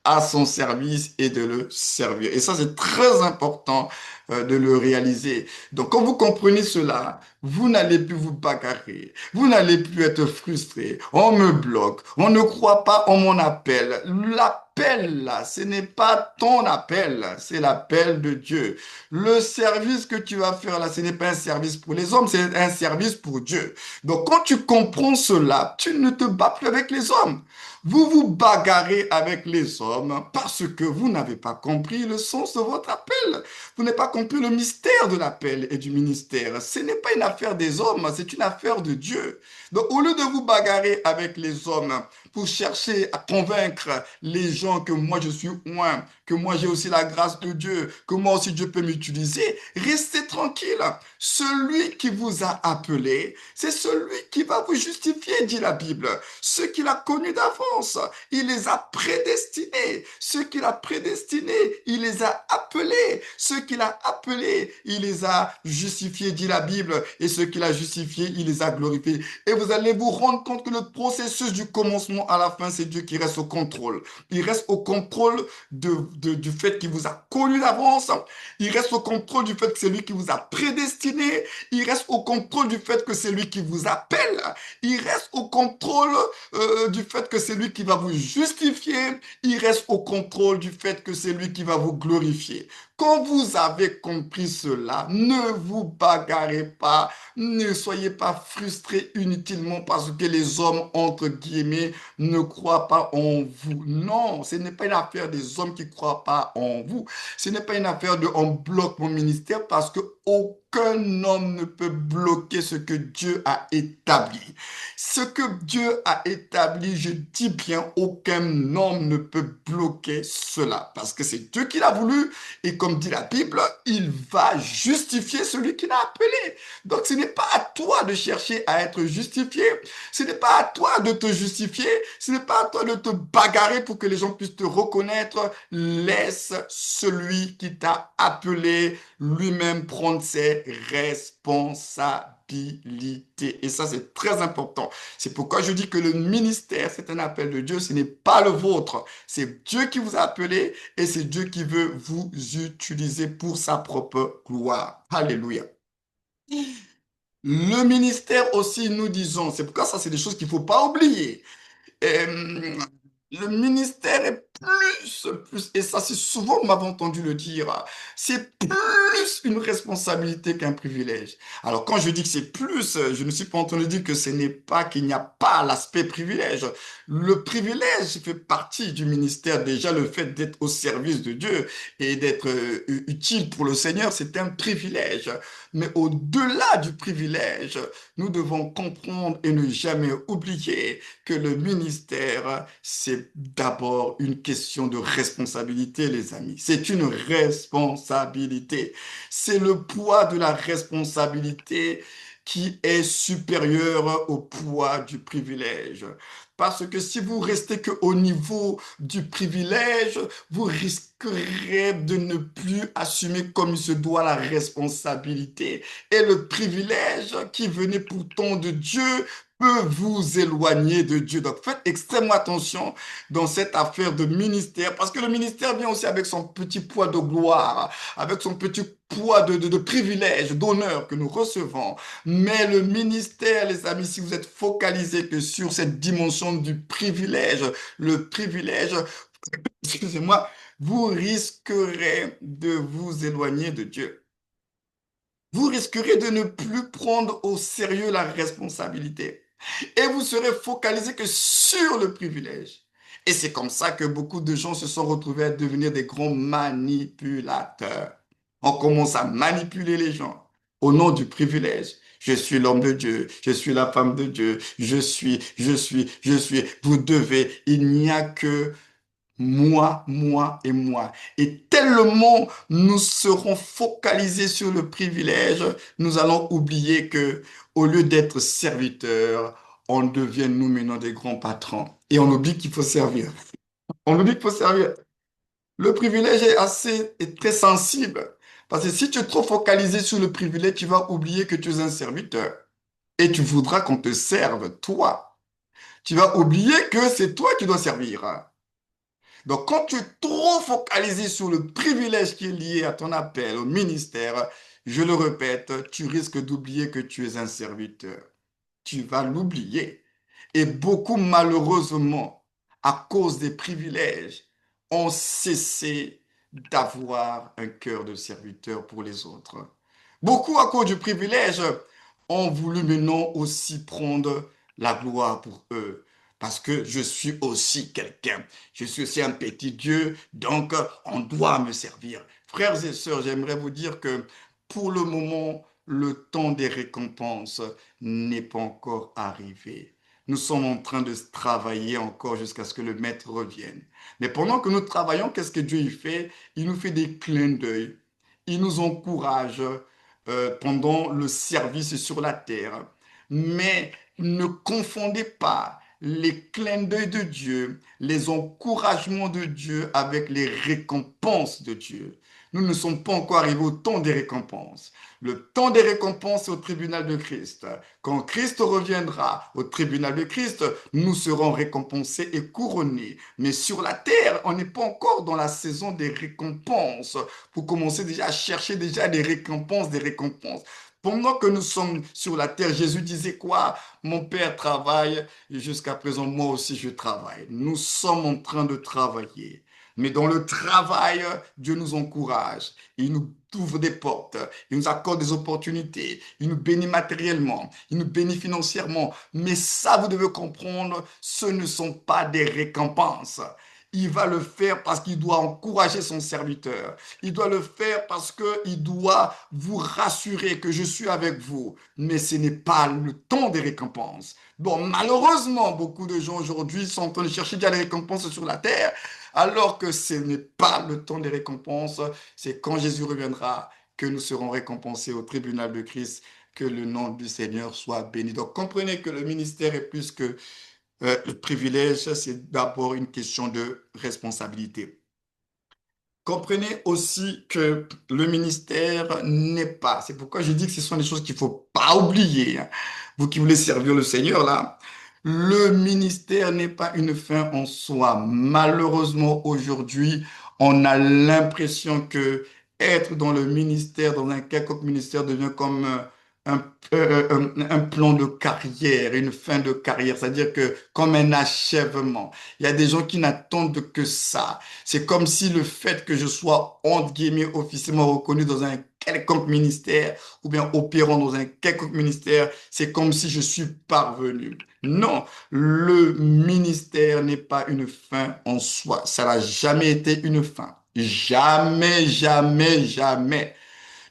à son service et de le servir. Et ça, c'est très important de le réaliser. Donc, quand vous comprenez cela, vous n'allez plus vous bagarrer, vous n'allez plus être frustré. On me bloque, on ne croit pas en mon appel. L'appel, là, ce n'est pas ton appel, c'est l'appel de Dieu. Le service que tu vas faire là, ce n'est pas un service pour les hommes, c'est un service pour Dieu. Donc, quand tu comprends cela, tu ne te bats plus avec les hommes. Vous vous bagarrez avec les hommes parce que vous n'avez pas compris le sens de votre appel. Vous n'avez pas compris le mystère de l'appel et du ministère. Ce n'est pas une affaire des hommes, c'est une affaire de Dieu. Donc, au lieu de vous bagarrer avec les hommes pour chercher à convaincre les gens que moi je suis loin, que moi j'ai aussi la grâce de Dieu, que moi aussi Dieu peut m'utiliser, restez tranquille. Celui qui vous a appelé, c'est celui qui va vous justifier, dit la Bible. Ceux qu'il a connus d'avance, il les a prédestinés. Ceux qu'il a prédestinés, il les a appelés. Ceux qu'il a appelés, il les a justifiés, dit la Bible. Et ceux qu'il a justifiés, il les a glorifiés. Et vous allez vous rendre compte que le processus du commencement à la fin, c'est Dieu qui reste au contrôle. Il reste au contrôle du fait qu'il vous a connu d'avance. Il reste au contrôle du fait que c'est lui qui vous a prédestiné. Il reste au contrôle du fait que c'est lui qui vous appelle. Il reste au contrôle du fait que c'est lui qui va vous justifier. Il reste au contrôle du fait que c'est lui qui va vous glorifier. Quand vous avez compris cela, ne vous bagarrez pas, ne soyez pas frustrés inutilement parce que les hommes, entre guillemets, ne croient pas en vous. Non, ce n'est pas une affaire des hommes qui ne croient pas en vous. Ce n'est pas une affaire de on bloque mon ministère parce que aucun homme ne peut bloquer ce que Dieu a établi. Ce que Dieu a établi, je dis bien, aucun homme ne peut bloquer cela parce que c'est Dieu qui l'a voulu et comme dit la Bible, il va justifier celui qui l'a appelé. Donc ce n'est pas à toi de chercher à être justifié, ce n'est pas à toi de te justifier, ce n'est pas à toi de te bagarrer pour que les gens puissent te reconnaître. Laisse celui qui t'a appelé lui-même prendre ses responsabilités. Et ça, c'est très important. C'est pourquoi je dis que le ministère, c'est un appel de Dieu, ce n'est pas le vôtre. C'est Dieu qui vous a appelé et c'est Dieu qui veut vous utiliser pour sa propre gloire. Alléluia. Le ministère aussi, nous disons, c'est pourquoi ça, c'est des choses qu'il ne faut pas oublier. Le ministère est plus, et ça c'est souvent, vous m'avez entendu le dire, c'est plus une responsabilité qu'un privilège. Alors quand je dis que c'est plus, je ne suis pas en train de dire que ce n'est pas, qu'il n'y a pas l'aspect privilège. Le privilège fait partie du ministère. Déjà, le fait d'être au service de Dieu et d'être utile pour le Seigneur, c'est un privilège. Mais au-delà du privilège, nous devons comprendre et ne jamais oublier que le ministère, c'est d'abord une question de responsabilité, les amis. C'est une responsabilité. C'est le poids de la responsabilité qui est supérieur au poids du privilège. Parce que si vous restez qu'au niveau du privilège, vous risquerez de ne plus assumer comme il se doit la responsabilité. Et le privilège qui venait pourtant de Dieu peut vous éloigner de Dieu. Donc faites extrêmement attention dans cette affaire de ministère, parce que le ministère vient aussi avec son petit poids de gloire, avec son petit poids de privilège, d'honneur que nous recevons. Mais le ministère, les amis, si vous êtes focalisés que sur cette dimension du privilège, le privilège, excusez-moi, vous risquerez de vous éloigner de Dieu. Vous risquerez de ne plus prendre au sérieux la responsabilité. Et vous serez focalisé que sur le privilège. Et c'est comme ça que beaucoup de gens se sont retrouvés à devenir des grands manipulateurs. On commence à manipuler les gens au nom du privilège. Je suis l'homme de Dieu, je suis la femme de Dieu, je suis. Vous devez, il n'y a que moi et moi. Et tellement nous serons focalisés sur le privilège, nous allons oublier que au lieu d'être serviteurs, on devient nous maintenant des grands patrons. Et on oublie qu'il faut servir. On oublie qu'il faut servir. Le privilège est très sensible. Parce que si tu es trop focalisé sur le privilège, tu vas oublier que tu es un serviteur. Et tu voudras qu'on te serve, toi. Tu vas oublier que c'est toi qui dois servir. Donc, quand tu es trop focalisé sur le privilège qui est lié à ton appel au ministère, je le répète, tu risques d'oublier que tu es un serviteur. Tu vas l'oublier. Et beaucoup, malheureusement, à cause des privilèges, ont cessé d'avoir un cœur de serviteur pour les autres. Beaucoup, à cause du privilège, ont voulu maintenant aussi prendre la gloire pour eux. Parce que je suis aussi quelqu'un. Je suis aussi un petit Dieu, donc on doit me servir. Frères et sœurs, j'aimerais vous dire que pour le moment, le temps des récompenses n'est pas encore arrivé. Nous sommes en train de travailler encore jusqu'à ce que le maître revienne. Mais pendant que nous travaillons, qu'est-ce que Dieu y fait? Il nous fait des clins d'œil. Il nous encourage pendant le service sur la terre. Mais ne confondez pas les clins d'œil de Dieu, les encouragements de Dieu avec les récompenses de Dieu. Nous ne sommes pas encore arrivés au temps des récompenses. Le temps des récompenses est au tribunal de Christ. Quand Christ reviendra au tribunal de Christ, nous serons récompensés et couronnés. Mais sur la terre, on n'est pas encore dans la saison des récompenses pour commencer déjà à chercher déjà des récompenses, des récompenses. Pendant que nous sommes sur la terre, Jésus disait quoi? Mon Père travaille et jusqu'à présent, moi aussi, je travaille. Nous sommes en train de travailler. Mais dans le travail, Dieu nous encourage. Il nous ouvre des portes. Il nous accorde des opportunités. Il nous bénit matériellement. Il nous bénit financièrement. Mais ça, vous devez comprendre, ce ne sont pas des récompenses. Il va le faire parce qu'il doit encourager son serviteur. Il doit le faire parce qu'il doit vous rassurer que je suis avec vous. Mais ce n'est pas le temps des récompenses. Bon, malheureusement, beaucoup de gens aujourd'hui sont en train de chercher déjà les récompenses sur la terre, alors que ce n'est pas le temps des récompenses. C'est quand Jésus reviendra que nous serons récompensés au tribunal de Christ. Que le nom du Seigneur soit béni. Donc comprenez que le ministère est plus que le privilège, c'est d'abord une question de responsabilité. Comprenez aussi que le ministère n'est pas, c'est pourquoi je dis que ce sont des choses qu'il ne faut pas oublier, hein. Vous qui voulez servir le Seigneur, là, le ministère n'est pas une fin en soi. Malheureusement, aujourd'hui, on a l'impression que être dans le ministère, dans un quelconque ministère, devient comme un, un plan de carrière, une fin de carrière, c'est-à-dire que comme un achèvement. Il y a des gens qui n'attendent que ça. C'est comme si le fait que je sois, entre guillemets, officiellement reconnu dans un quelconque ministère ou bien opérant dans un quelconque ministère, c'est comme si je suis parvenu. Non, le ministère n'est pas une fin en soi. Ça n'a jamais été une fin. Jamais, jamais, jamais.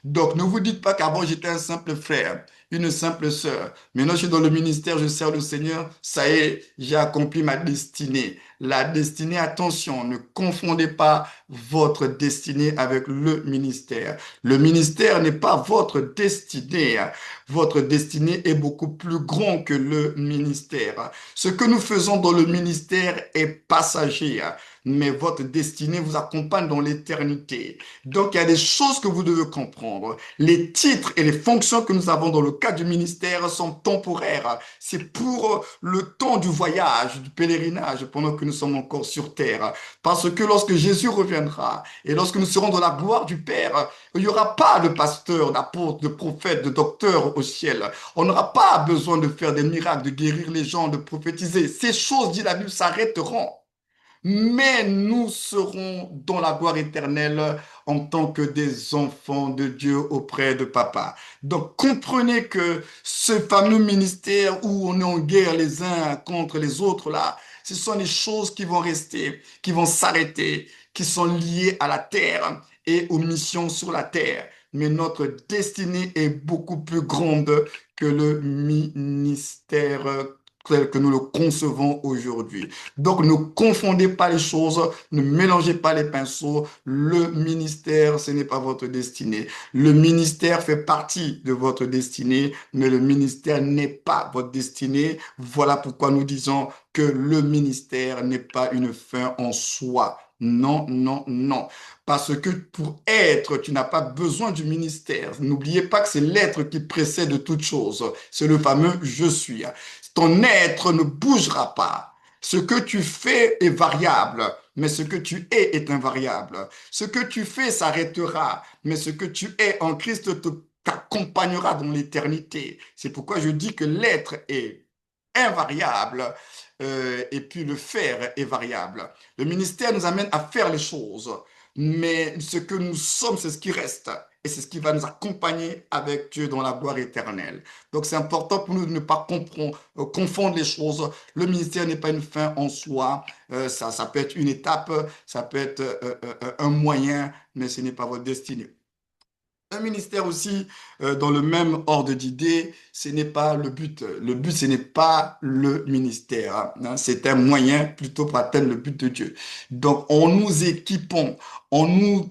Donc, ne vous dites pas qu'avant j'étais un simple frère, une simple sœur. Maintenant, je suis dans le ministère, je sers le Seigneur. Ça y est, j'ai accompli ma destinée. La destinée, attention, ne confondez pas votre destinée avec le ministère. Le ministère n'est pas votre destinée. Votre destinée est beaucoup plus grand que le ministère. Ce que nous faisons dans le ministère est passager, mais votre destinée vous accompagne dans l'éternité. Donc, il y a des choses que vous devez comprendre. Les titres et les fonctions que nous avons dans le cadre du ministère sont temporaires. C'est pour le temps du voyage, du pèlerinage, pendant que nous sommes encore sur terre. Parce que lorsque Jésus reviendra et lorsque nous serons dans la gloire du Père, il n'y aura pas de pasteur, d'apôtre, de prophète, de docteur au ciel. On n'aura pas besoin de faire des miracles, de guérir les gens, de prophétiser. Ces choses, dit la Bible, s'arrêteront. Mais nous serons dans la gloire éternelle en tant que des enfants de Dieu auprès de Papa. Donc comprenez que ce fameux ministère où on est en guerre les uns contre les autres là, ce sont des choses qui vont rester, qui vont s'arrêter, qui sont liées à la terre et aux missions sur la terre. Mais notre destinée est beaucoup plus grande que le ministère tel que nous le concevons aujourd'hui. Donc, ne confondez pas les choses, ne mélangez pas les pinceaux. Le ministère, ce n'est pas votre destinée. Le ministère fait partie de votre destinée, mais le ministère n'est pas votre destinée. Voilà pourquoi nous disons que le ministère n'est pas une fin en soi. Non, non, non. Parce que pour être, tu n'as pas besoin du ministère. N'oubliez pas que c'est l'être qui précède toute chose. C'est le fameux je suis. Ton être ne bougera pas. Ce que tu fais est variable, mais ce que tu es est invariable. Ce que tu fais s'arrêtera, mais ce que tu es en Christ t'accompagnera dans l'éternité. C'est pourquoi je dis que l'être est invariable et puis le faire est variable. Le ministère nous amène à faire les choses, mais ce que nous sommes, c'est ce qui reste. Et c'est ce qui va nous accompagner avec Dieu dans la gloire éternelle. Donc c'est important pour nous de ne pas confondre les choses. Le ministère n'est pas une fin en soi. Ça peut être une étape, ça peut être un moyen, mais ce n'est pas votre destinée. Un ministère aussi, dans le même ordre d'idée, ce n'est pas le but. Le but, ce n'est pas le ministère, hein. C'est un moyen plutôt pour atteindre le but de Dieu. Donc, en nous équipant, en nous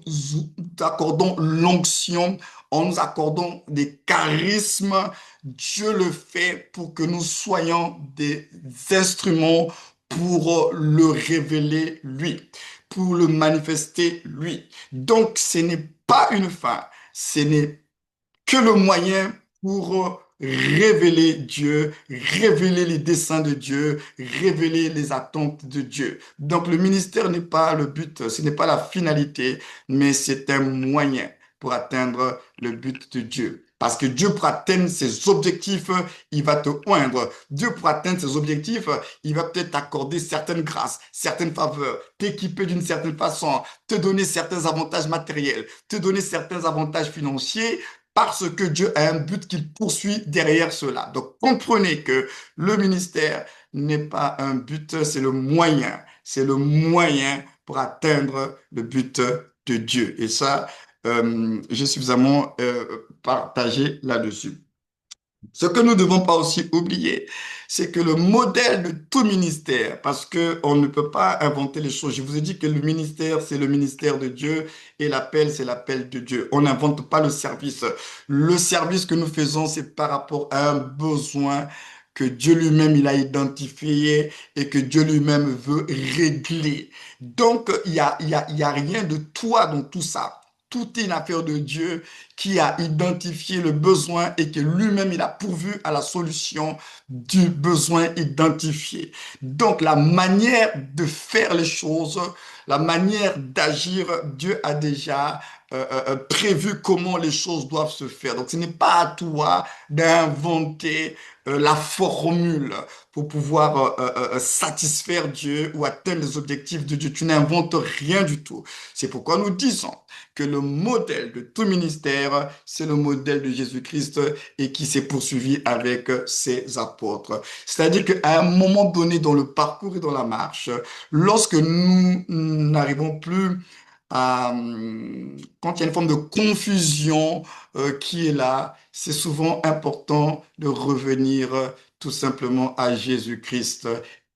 accordant l'onction, en nous accordant des charismes, Dieu le fait pour que nous soyons des instruments pour le révéler lui, pour le manifester lui. Donc, ce n'est pas une fin. Ce n'est que le moyen pour révéler Dieu, révéler les desseins de Dieu, révéler les attentes de Dieu. Donc le ministère n'est pas le but, ce n'est pas la finalité, mais c'est un moyen pour atteindre le but de Dieu. Parce que Dieu, pour atteindre ses objectifs, il va te oindre. Dieu, pour atteindre ses objectifs, il va peut-être t'accorder certaines grâces, certaines faveurs, t'équiper d'une certaine façon, te donner certains avantages matériels, te donner certains avantages financiers, parce que Dieu a un but qu'il poursuit derrière cela. Donc comprenez que le ministère n'est pas un but, c'est le moyen. C'est le moyen pour atteindre le but de Dieu. Et ça, j'ai suffisamment partagé là-dessus. Ce que nous ne devons pas aussi oublier, c'est que le modèle de tout ministère, parce que on ne peut pas inventer les choses. Je vous ai dit que le ministère, c'est le ministère de Dieu et l'appel, c'est l'appel de Dieu. On n'invente pas le service. Le service que nous faisons, c'est par rapport à un besoin que Dieu lui-même, il a identifié et que Dieu lui-même veut régler. Donc, il y a rien de toi dans tout ça. Tout est une affaire de Dieu qui a identifié le besoin et que lui-même, il a pourvu à la solution du besoin identifié. Donc, la manière de faire les choses, la manière d'agir, Dieu a déjà prévu comment les choses doivent se faire. Donc, ce n'est pas à toi d'inventer la formule pour pouvoir satisfaire Dieu ou atteindre les objectifs de Dieu. Tu n'inventes rien du tout. C'est pourquoi nous disons que le modèle de tout ministère, c'est le modèle de Jésus-Christ et qui s'est poursuivi avec ses apôtres. C'est-à-dire qu'à un moment donné dans le parcours et dans la marche, lorsque nous n'arrivons plus quand il y a une forme de confusion qui est là, c'est souvent important de revenir tout simplement à Jésus-Christ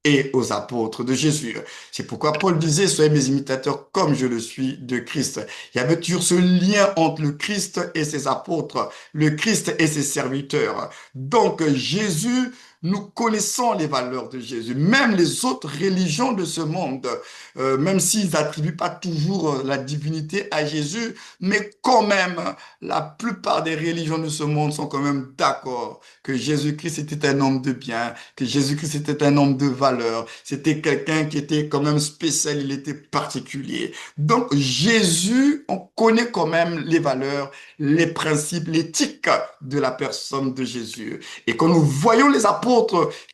et aux apôtres de Jésus. C'est pourquoi Paul disait, soyez mes imitateurs comme je le suis de Christ. Il y avait toujours ce lien entre le Christ et ses apôtres, le Christ et ses serviteurs. Donc Jésus, nous connaissons les valeurs de Jésus. Même les autres religions de ce monde, même s'ils n'attribuent pas toujours la divinité à Jésus, mais quand même, la plupart des religions de ce monde sont quand même d'accord que Jésus-Christ était un homme de bien, que Jésus-Christ était un homme de valeur, c'était quelqu'un qui était quand même spécial, il était particulier. Donc Jésus, on connaît quand même les valeurs, les principes, l'éthique de la personne de Jésus. Et quand nous voyons les apôtres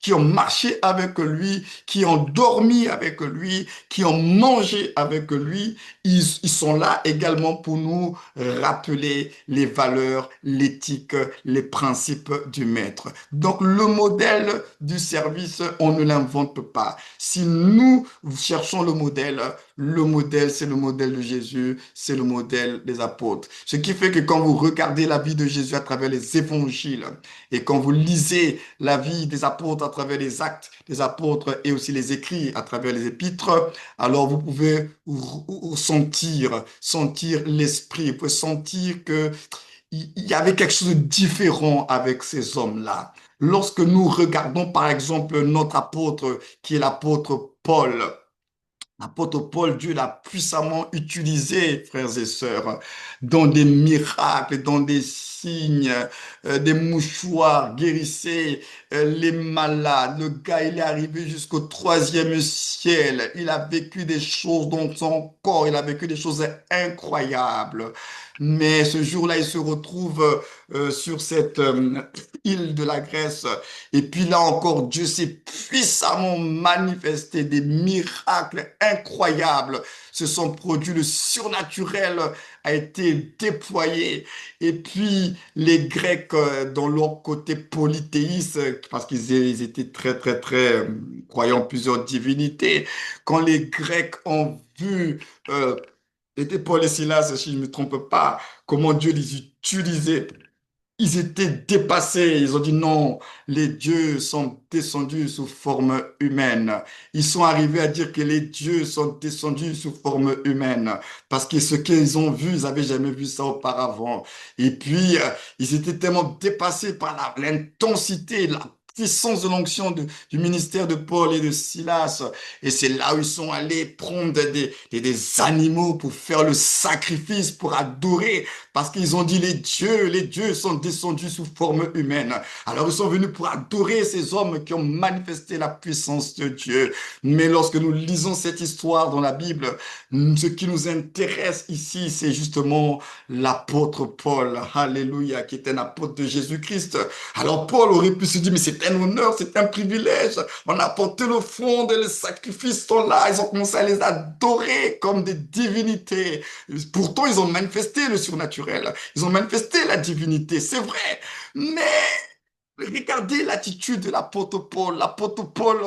qui ont marché avec lui, qui ont dormi avec lui, qui ont mangé avec lui, ils sont là également pour nous rappeler les valeurs, l'éthique, les principes du maître. Donc le modèle du service, on ne l'invente pas. Si nous cherchons le modèle, c'est le modèle de Jésus, c'est le modèle des apôtres. Ce qui fait que quand vous regardez la vie de Jésus à travers les évangiles et quand vous lisez la vie des apôtres à travers les actes des apôtres et aussi les écrits à travers les épîtres, alors vous pouvez sentir l'esprit, vous pouvez sentir que il y avait quelque chose de différent avec ces hommes-là. Lorsque nous regardons par exemple notre apôtre qui est l'apôtre Paul, l'apôtre Paul, Dieu l'a puissamment utilisé, frères et sœurs, dans des miracles, dans des signes, des mouchoirs guérissaient les malades. Le gars, il est arrivé jusqu'au troisième ciel. Il a vécu des choses dans son corps. Il a vécu des choses incroyables. Mais ce jour-là, il se retrouve sur cette île de la Grèce. Et puis là encore, Dieu s'est puissamment manifesté, des miracles incroyables se sont produits, le surnaturel a été déployé. Et puis les Grecs, dans leur côté polythéiste, parce qu'ils étaient très, très, très croyants en plusieurs divinités, quand les Grecs ont vu, c'était Paul et Silas, si je ne me trompe pas, comment Dieu les utilisait. Ils étaient dépassés. Ils ont dit non, les dieux sont descendus sous forme humaine. Ils sont arrivés à dire que les dieux sont descendus sous forme humaine. Parce que ce qu'ils ont vu, ils n'avaient jamais vu ça auparavant. Et puis, ils étaient tellement dépassés par l'intensité, la puissance de l'onction du ministère de Paul et de Silas. Et c'est là où ils sont allés prendre des animaux pour faire le sacrifice, pour adorer parce qu'ils ont dit les dieux sont descendus sous forme humaine. Alors ils sont venus pour adorer ces hommes qui ont manifesté la puissance de Dieu. Mais lorsque nous lisons cette histoire dans la Bible, ce qui nous intéresse ici, c'est justement l'apôtre Paul, alléluia, qui est un apôtre de Jésus-Christ. Alors Paul aurait pu se dire, mais c'est un honneur, c'est un privilège. On a apporté l'offrande et les sacrifices sont là. Ils ont commencé à les adorer comme des divinités. Pourtant, ils ont manifesté le surnaturel. Ils ont manifesté la divinité, c'est vrai. Mais regardez l'attitude de l'apôtre Paul. L'apôtre Paul,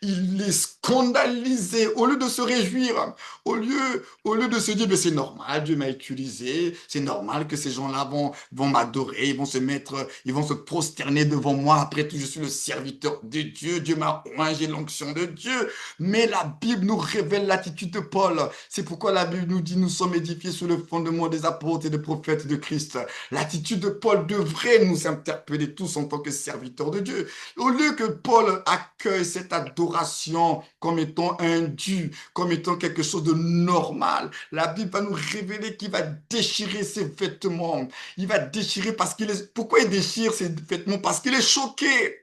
il est scandalisé. Au lieu de se réjouir, au lieu de se dire, mais c'est normal, Dieu m'a utilisé, c'est normal que ces gens-là vont m'adorer, ils vont se mettre, ils vont se prosterner devant moi. Après tout, je suis le serviteur de Dieu. Dieu m'a oint, j'ai l'onction de Dieu. Mais la Bible nous révèle l'attitude de Paul. C'est pourquoi la Bible nous dit, nous sommes édifiés sur le fondement des apôtres et des prophètes de Christ. L'attitude de Paul devrait nous interpeller tous en tant que serviteurs de Dieu. Au lieu que Paul accueille cette adoration comme étant un dû, comme étant quelque chose de normal, la Bible va nous révéler qu'il va déchirer ses vêtements. Il va déchirer parce qu'il est... Pourquoi il déchire ses vêtements? Parce qu'il est choqué.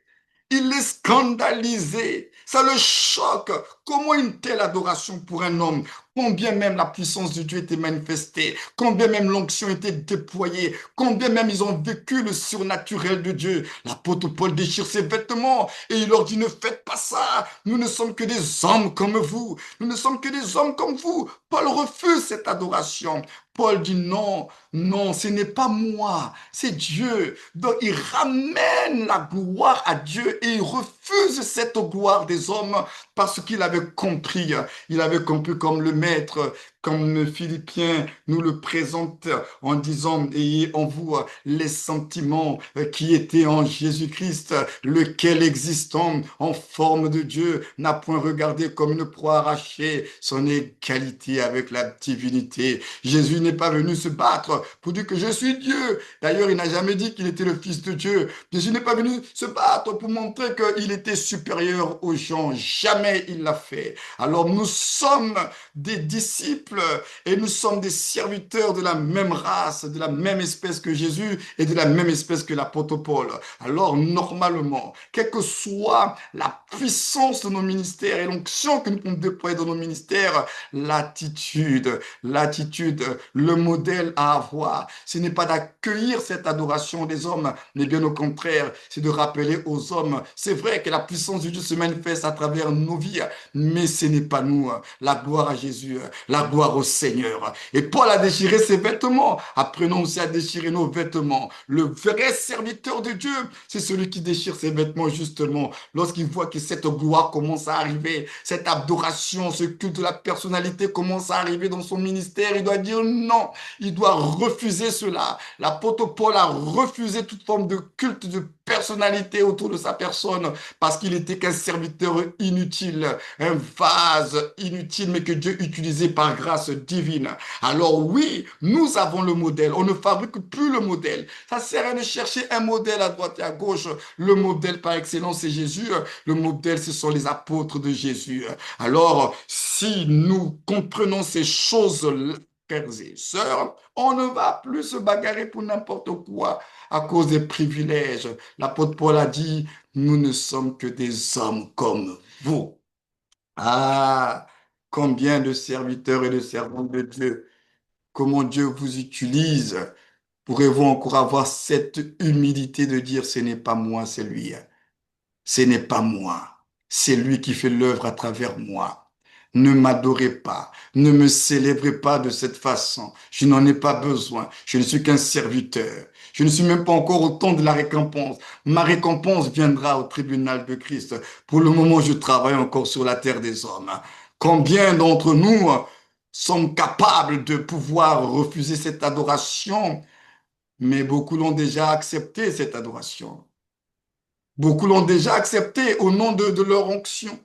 Il est scandalisé. Ça le choque. Comment une telle adoration pour un homme? combien même la puissance de Dieu était manifestée, combien même l'onction était déployée, combien même ils ont vécu le surnaturel de Dieu. L'apôtre Paul déchire ses vêtements et il leur dit, ne faites pas ça, nous ne sommes que des hommes comme vous, nous ne sommes que des hommes comme vous. Paul refuse cette adoration. Paul dit non, non, ce n'est pas moi, c'est Dieu. Donc il ramène la gloire à Dieu et il refuse cette gloire des hommes parce qu'il avait compris. Il avait compris comme le maître, comme Philippiens nous le présente en disant, ayez en vous les sentiments qui étaient en Jésus-Christ, lequel existant en forme de Dieu n'a point regardé comme une proie arrachée son égalité avec la divinité. Jésus n'est pas venu se battre pour dire que je suis Dieu. D'ailleurs, il n'a jamais dit qu'il était le Fils de Dieu. Jésus n'est pas venu se battre pour montrer qu'il était supérieur aux gens. Jamais il l'a fait. Alors nous sommes des disciples et nous sommes des serviteurs de la même race, de la même espèce que Jésus et de la même espèce que l'apôtre Paul. Alors normalement, quelle que soit la puissance de nos ministères et l'onction que nous pouvons déployer dans nos ministères, l'attitude, le modèle à avoir, ce n'est pas d'accueillir cette adoration des hommes, mais bien au contraire, c'est de rappeler aux hommes, c'est vrai que la puissance de Dieu se manifeste à travers nos vies, mais ce n'est pas nous. La gloire à Jésus, la gloire au Seigneur. Et Paul a déchiré ses vêtements. Apprenons aussi à déchirer nos vêtements. Le vrai serviteur de Dieu, c'est celui qui déchire ses vêtements justement lorsqu'il voit que cette gloire commence à arriver, cette adoration, ce culte de la personnalité commence à arriver dans son ministère. Il doit dire non, il doit refuser cela. L'apôtre Paul a refusé toute forme de culte de personnalité autour de sa personne parce qu'il était qu'un serviteur inutile, un vase inutile, mais que Dieu utilisait par grâce divine. Alors oui, nous avons le modèle. On ne fabrique plus le modèle. Ça sert à rien de chercher un modèle à droite et à gauche. Le modèle par excellence, c'est Jésus. Le modèle, ce sont les apôtres de Jésus. Alors, si nous comprenons ces choses-là, frères et sœurs, on ne va plus se bagarrer pour n'importe quoi à cause des privilèges. L'apôtre Paul a dit, nous ne sommes que des hommes comme vous. Ah, combien de serviteurs et de servantes de Dieu, comment Dieu vous utilise. Pourrez-vous encore avoir cette humilité de dire, ce n'est pas moi, c'est lui. Ce n'est pas moi. C'est lui qui fait l'œuvre à travers moi. Ne m'adorez pas. Ne me célébrez pas de cette façon. Je n'en ai pas besoin. Je ne suis qu'un serviteur. Je ne suis même pas encore au temps de la récompense. Ma récompense viendra au tribunal de Christ. Pour le moment, je travaille encore sur la terre des hommes. Combien d'entre nous sommes capables de pouvoir refuser cette adoration, mais beaucoup l'ont déjà accepté, cette adoration. Beaucoup l'ont déjà accepté au nom de leur onction,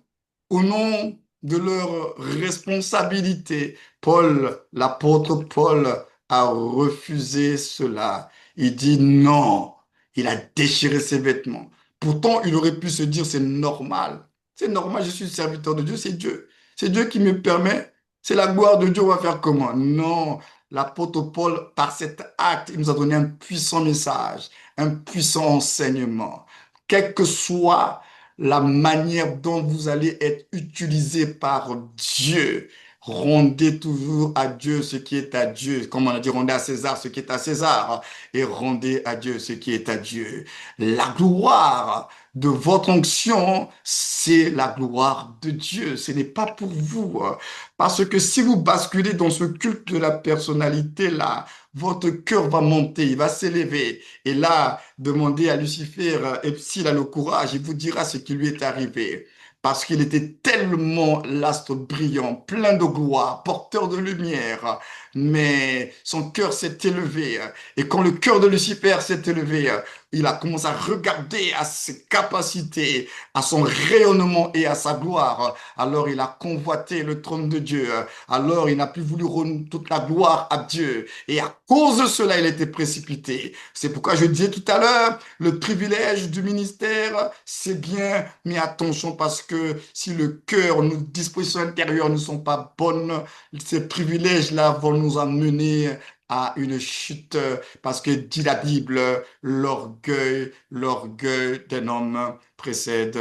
au nom de leur responsabilité. Paul, l'apôtre Paul, a refusé cela. Il dit non. Il a déchiré ses vêtements. Pourtant, il aurait pu se dire, c'est normal. C'est normal, je suis serviteur de Dieu, c'est Dieu. C'est Dieu qui me permet. C'est la gloire de Dieu, on va faire comment? Non. L'apôtre Paul, par cet acte, il nous a donné un puissant message, un puissant enseignement. Quelle que soit la manière dont vous allez être utilisé par Dieu, rendez toujours à Dieu ce qui est à Dieu. Comme on a dit, rendez à César ce qui est à César et rendez à Dieu ce qui est à Dieu. La gloire de votre onction, c'est la gloire de Dieu. Ce n'est pas pour vous. Parce que si vous basculez dans ce culte de la personnalité-là, votre cœur va monter, il va s'élever. Et là, demandez à Lucifer, et s'il a le courage, il vous dira ce qui lui est arrivé. Parce qu'il était tellement l'astre brillant, plein de gloire, porteur de lumière. Mais son cœur s'est élevé. Et quand le cœur de Lucifer s'est élevé, il a commencé à regarder à ses capacités, à son rayonnement et à sa gloire. Alors il a convoité le trône de Dieu. Alors il n'a plus voulu rendre toute la gloire à Dieu. Et à cause de cela, il était précipité. C'est pourquoi je disais tout à l'heure, le privilège du ministère, c'est bien, mais attention parce que si le cœur, nos dispositions intérieures ne sont pas bonnes, ces privilèges-là vont nous amener à une chute, parce que dit la Bible, l'orgueil d'un homme précède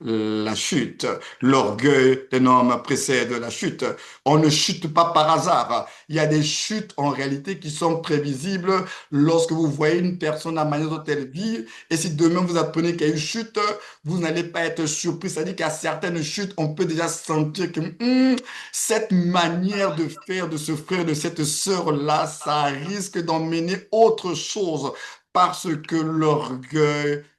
la chute. L'orgueil d'un homme précède la chute. On ne chute pas par hasard. Il y a des chutes en réalité qui sont prévisibles lorsque vous voyez une personne, la manière dont elle vit. Et si demain vous apprenez qu'il y a une chute, vous n'allez pas être surpris. C'est-à-dire qu'à certaines chutes, on peut déjà sentir que cette manière de faire de ce frère, de cette sœur-là, ça risque d'emmener autre chose. Parce que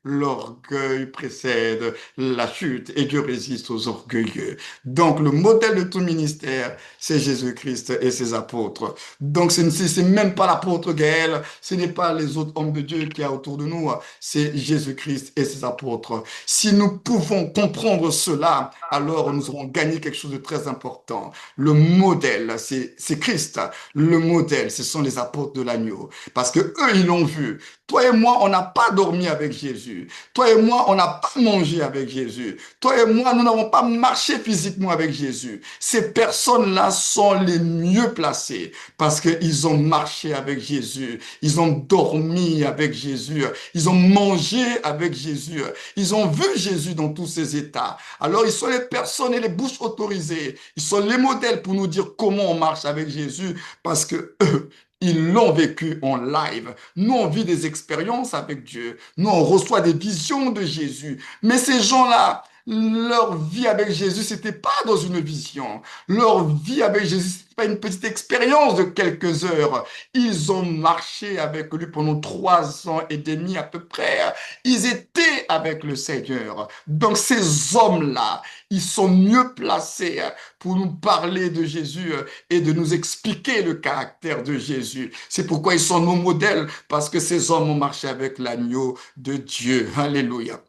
l'orgueil précède la chute et Dieu résiste aux orgueilleux. Donc, le modèle de tout ministère, c'est Jésus-Christ et ses apôtres. Donc, c'est même pas l'apôtre Gaël, ce n'est pas les autres hommes de Dieu qu'il y a autour de nous, c'est Jésus-Christ et ses apôtres. Si nous pouvons comprendre cela, alors nous aurons gagné quelque chose de très important. Le modèle, c'est Christ. Le modèle, ce sont les apôtres de l'agneau. Parce que eux, ils l'ont vu. Toi et moi, on n'a pas dormi avec Jésus. Toi et moi, on n'a pas mangé avec Jésus. Toi et moi, nous n'avons pas marché physiquement avec Jésus. Ces personnes-là sont les mieux placées parce qu'ils ont marché avec Jésus. Ils ont dormi avec Jésus. Ils ont mangé avec Jésus. Ils ont vu Jésus dans tous ses états. Alors, ils sont les personnes et les bouches autorisées. Ils sont les modèles pour nous dire comment on marche avec Jésus parce que eux, ils l'ont vécu en live. Nous, on vit des expériences avec Dieu. Nous, on reçoit des visions de Jésus. Mais ces gens-là, leur vie avec Jésus, c'était pas dans une vision. Leur vie avec Jésus, c'était pas une petite expérience de quelques heures. Ils ont marché avec lui pendant 3 ans et demi à peu près. Ils étaient avec le Seigneur. Donc, ces hommes-là, ils sont mieux placés pour nous parler de Jésus et de nous expliquer le caractère de Jésus. C'est pourquoi ils sont nos modèles, parce que ces hommes ont marché avec l'agneau de Dieu. Alléluia.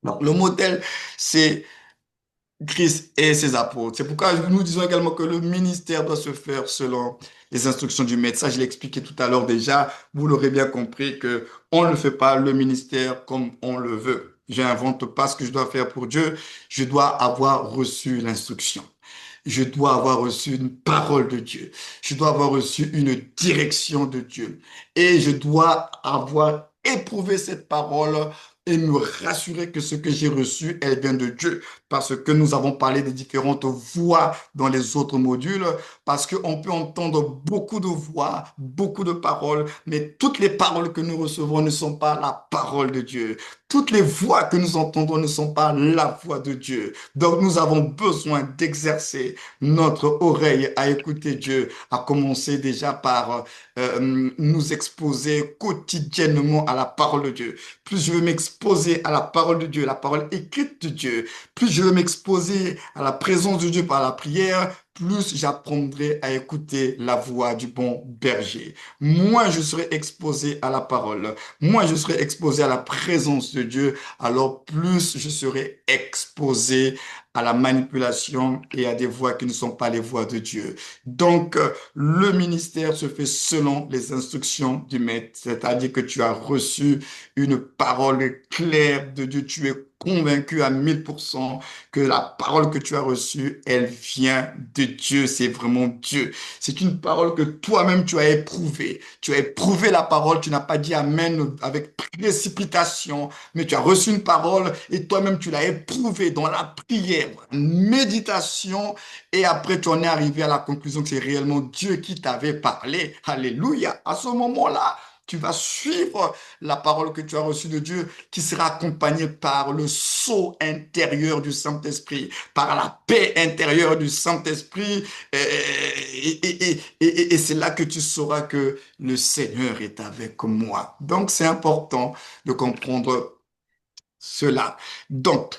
Donc, le modèle, c'est Christ et ses apôtres. C'est pourquoi nous disons également que le ministère doit se faire selon les instructions du maître. Ça, je l'ai expliqué tout à l'heure déjà. Vous l'aurez bien compris que on ne fait pas le ministère comme on le veut. Je n'invente pas ce que je dois faire pour Dieu. Je dois avoir reçu l'instruction. Je dois avoir reçu une parole de Dieu. Je dois avoir reçu une direction de Dieu. Et je dois avoir éprouvé cette parole et me rassurer que ce que j'ai reçu, elle vient de Dieu. Parce que nous avons parlé des différentes voix dans les autres modules, parce qu'on peut entendre beaucoup de voix, beaucoup de paroles, mais toutes les paroles que nous recevons ne sont pas la parole de Dieu. Toutes les voix que nous entendons ne sont pas la voix de Dieu. Donc nous avons besoin d'exercer notre oreille à écouter Dieu, à commencer déjà par nous exposer quotidiennement à la parole de Dieu. Plus je veux m'exposer à la parole de Dieu, la parole écrite de Dieu, plus je veux m'exposer à la présence de Dieu par la prière, plus j'apprendrai à écouter la voix du bon berger. Moins je serai exposé à la parole, moins je serai exposé à la présence de Dieu, alors plus je serai exposé à la manipulation et à des voix qui ne sont pas les voix de Dieu. Donc, le ministère se fait selon les instructions du maître, c'est-à-dire que tu as reçu une parole claire de Dieu, tu es convaincu à 1000% que la parole que tu as reçue, elle vient de Dieu, c'est vraiment Dieu. C'est une parole que toi-même tu as éprouvée. Tu as éprouvé la parole, tu n'as pas dit Amen avec précipitation, mais tu as reçu une parole et toi-même tu l'as éprouvée dans la prière, méditation, et après tu en es arrivé à la conclusion que c'est réellement Dieu qui t'avait parlé. Alléluia. À ce moment-là, tu vas suivre la parole que tu as reçue de Dieu qui sera accompagnée par le sceau intérieur du Saint-Esprit, par la paix intérieure du Saint-Esprit. Et c'est là que tu sauras que le Seigneur est avec moi. Donc, c'est important de comprendre cela. Donc,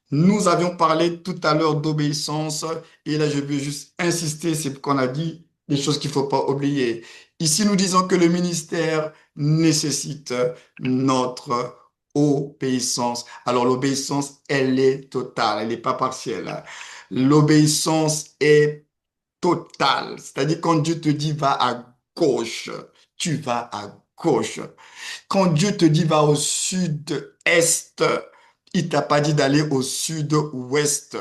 nous avions parlé tout à l'heure d'obéissance et là, je veux juste insister, c'est qu'on a dit des choses qu'il ne faut pas oublier. Ici, nous disons que le ministère nécessite notre obéissance. Alors, l'obéissance, elle est totale, elle n'est pas partielle. L'obéissance est totale. C'est-à-dire, quand Dieu te dit va à gauche, tu vas à gauche. Quand Dieu te dit va au sud-est, il t'a pas dit d'aller au sud-ouest.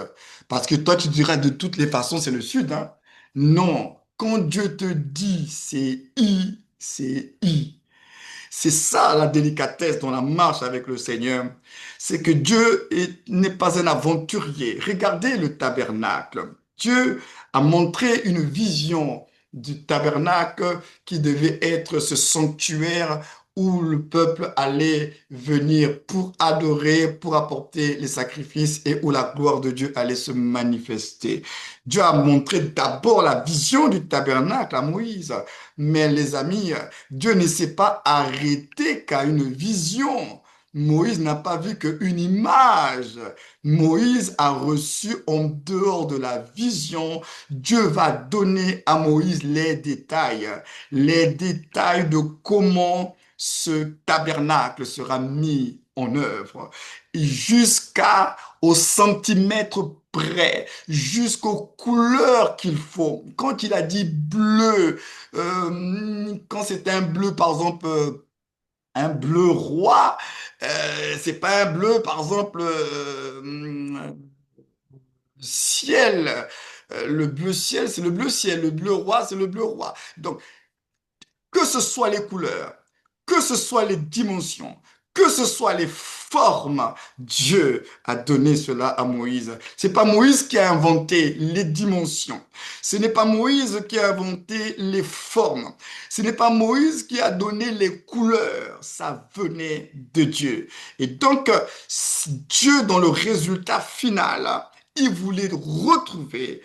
Parce que toi, tu diras de toutes les façons, c'est le sud, hein. Non. Quand Dieu te dit c'est I, c'est I. C'est ça la délicatesse dans la marche avec le Seigneur. C'est que n'est pas un aventurier. Regardez le tabernacle. Dieu a montré une vision du tabernacle qui devait être ce sanctuaire où le peuple allait venir pour adorer, pour apporter les sacrifices et où la gloire de Dieu allait se manifester. Dieu a montré d'abord la vision du tabernacle à Moïse. Mais les amis, Dieu ne s'est pas arrêté qu'à une vision. Moïse n'a pas vu qu'une image. Moïse a reçu en dehors de la vision. Dieu va donner à Moïse les détails de comment ce tabernacle sera mis en œuvre, jusqu'au centimètre près, jusqu'aux couleurs qu'il faut. Quand il a dit bleu, quand c'est un bleu, par exemple, un bleu roi, c'est pas un bleu, par exemple, ciel. Le bleu ciel, c'est le bleu ciel. Le bleu roi, c'est le bleu roi. Donc, que ce soit les couleurs, que ce soit les dimensions, que ce soit les formes, Dieu a donné cela à Moïse. C'est pas Moïse qui a inventé les dimensions. Ce n'est pas Moïse qui a inventé les formes. Ce n'est pas Moïse qui a donné les couleurs. Ça venait de Dieu. Et donc, Dieu, dans le résultat final, il voulait retrouver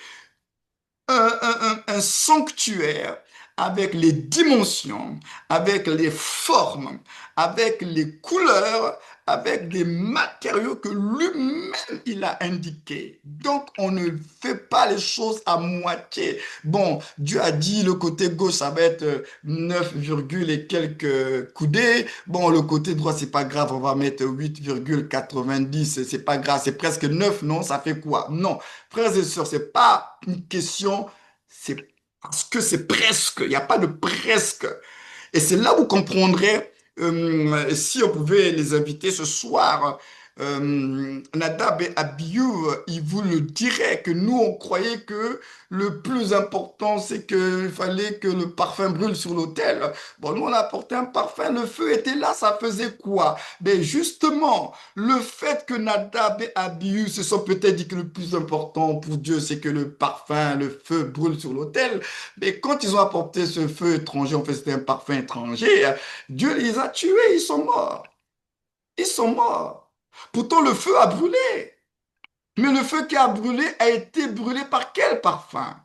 un sanctuaire avec les dimensions, avec les formes, avec les couleurs, avec des matériaux que lui-même il a indiqués. Donc on ne fait pas les choses à moitié. Bon, Dieu a dit le côté gauche ça va être 9, et quelques coudées. Bon, le côté droit c'est pas grave, on va mettre 8,90. C'est pas grave, c'est presque 9, non? Ça fait quoi? Non. Frères et sœurs, c'est pas une question, c'est parce que c'est presque, il n'y a pas de presque. Et c'est là où vous comprendrez, si on pouvait les inviter ce soir, Nadab et Abihu, ils vous le diraient que nous, on croyait que le plus important, c'est qu'il fallait que le parfum brûle sur l'autel. Bon, nous, on a apporté un parfum, le feu était là, ça faisait quoi? Mais justement, le fait que Nadab et Abihu se sont peut-être dit que le plus important pour Dieu, c'est que le parfum, le feu brûle sur l'autel. Mais quand ils ont apporté ce feu étranger, en fait, c'était un parfum étranger, Dieu les a tués, ils sont morts. Ils sont morts. Pourtant, le feu a brûlé. Mais le feu qui a brûlé a été brûlé par quel parfum?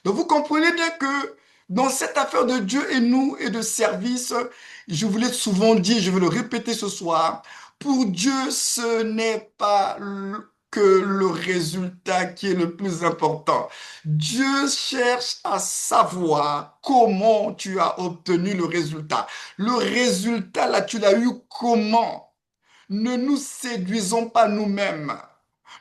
Donc, vous comprenez bien que dans cette affaire de Dieu et nous et de service, je vous l'ai souvent dit, je vais le répéter ce soir, pour Dieu, ce n'est pas que le résultat qui est le plus important. Dieu cherche à savoir comment tu as obtenu le résultat. Le résultat, là, tu l'as eu comment? Ne nous séduisons pas nous-mêmes.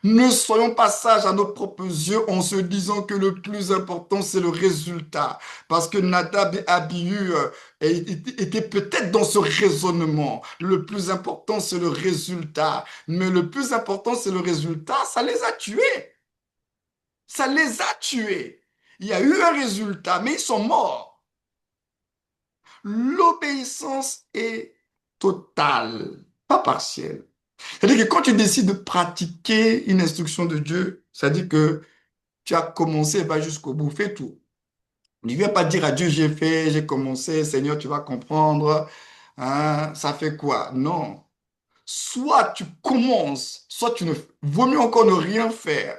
Ne soyons pas sages à nos propres yeux en se disant que le plus important, c'est le résultat. Parce que Nadab et Abihu étaient peut-être dans ce raisonnement. Le plus important, c'est le résultat. Mais le plus important, c'est le résultat. Ça les a tués. Ça les a tués. Il y a eu un résultat, mais ils sont morts. L'obéissance est totale, pas partielle. C'est-à-dire que quand tu décides de pratiquer une instruction de Dieu, ça dit que tu as commencé, va jusqu'au bout, fais tout. Ne viens pas dire à Dieu, j'ai fait, j'ai commencé, Seigneur, tu vas comprendre. Hein, ça fait quoi? Non. Soit tu commences, soit tu ne... Vaut mieux encore ne rien faire.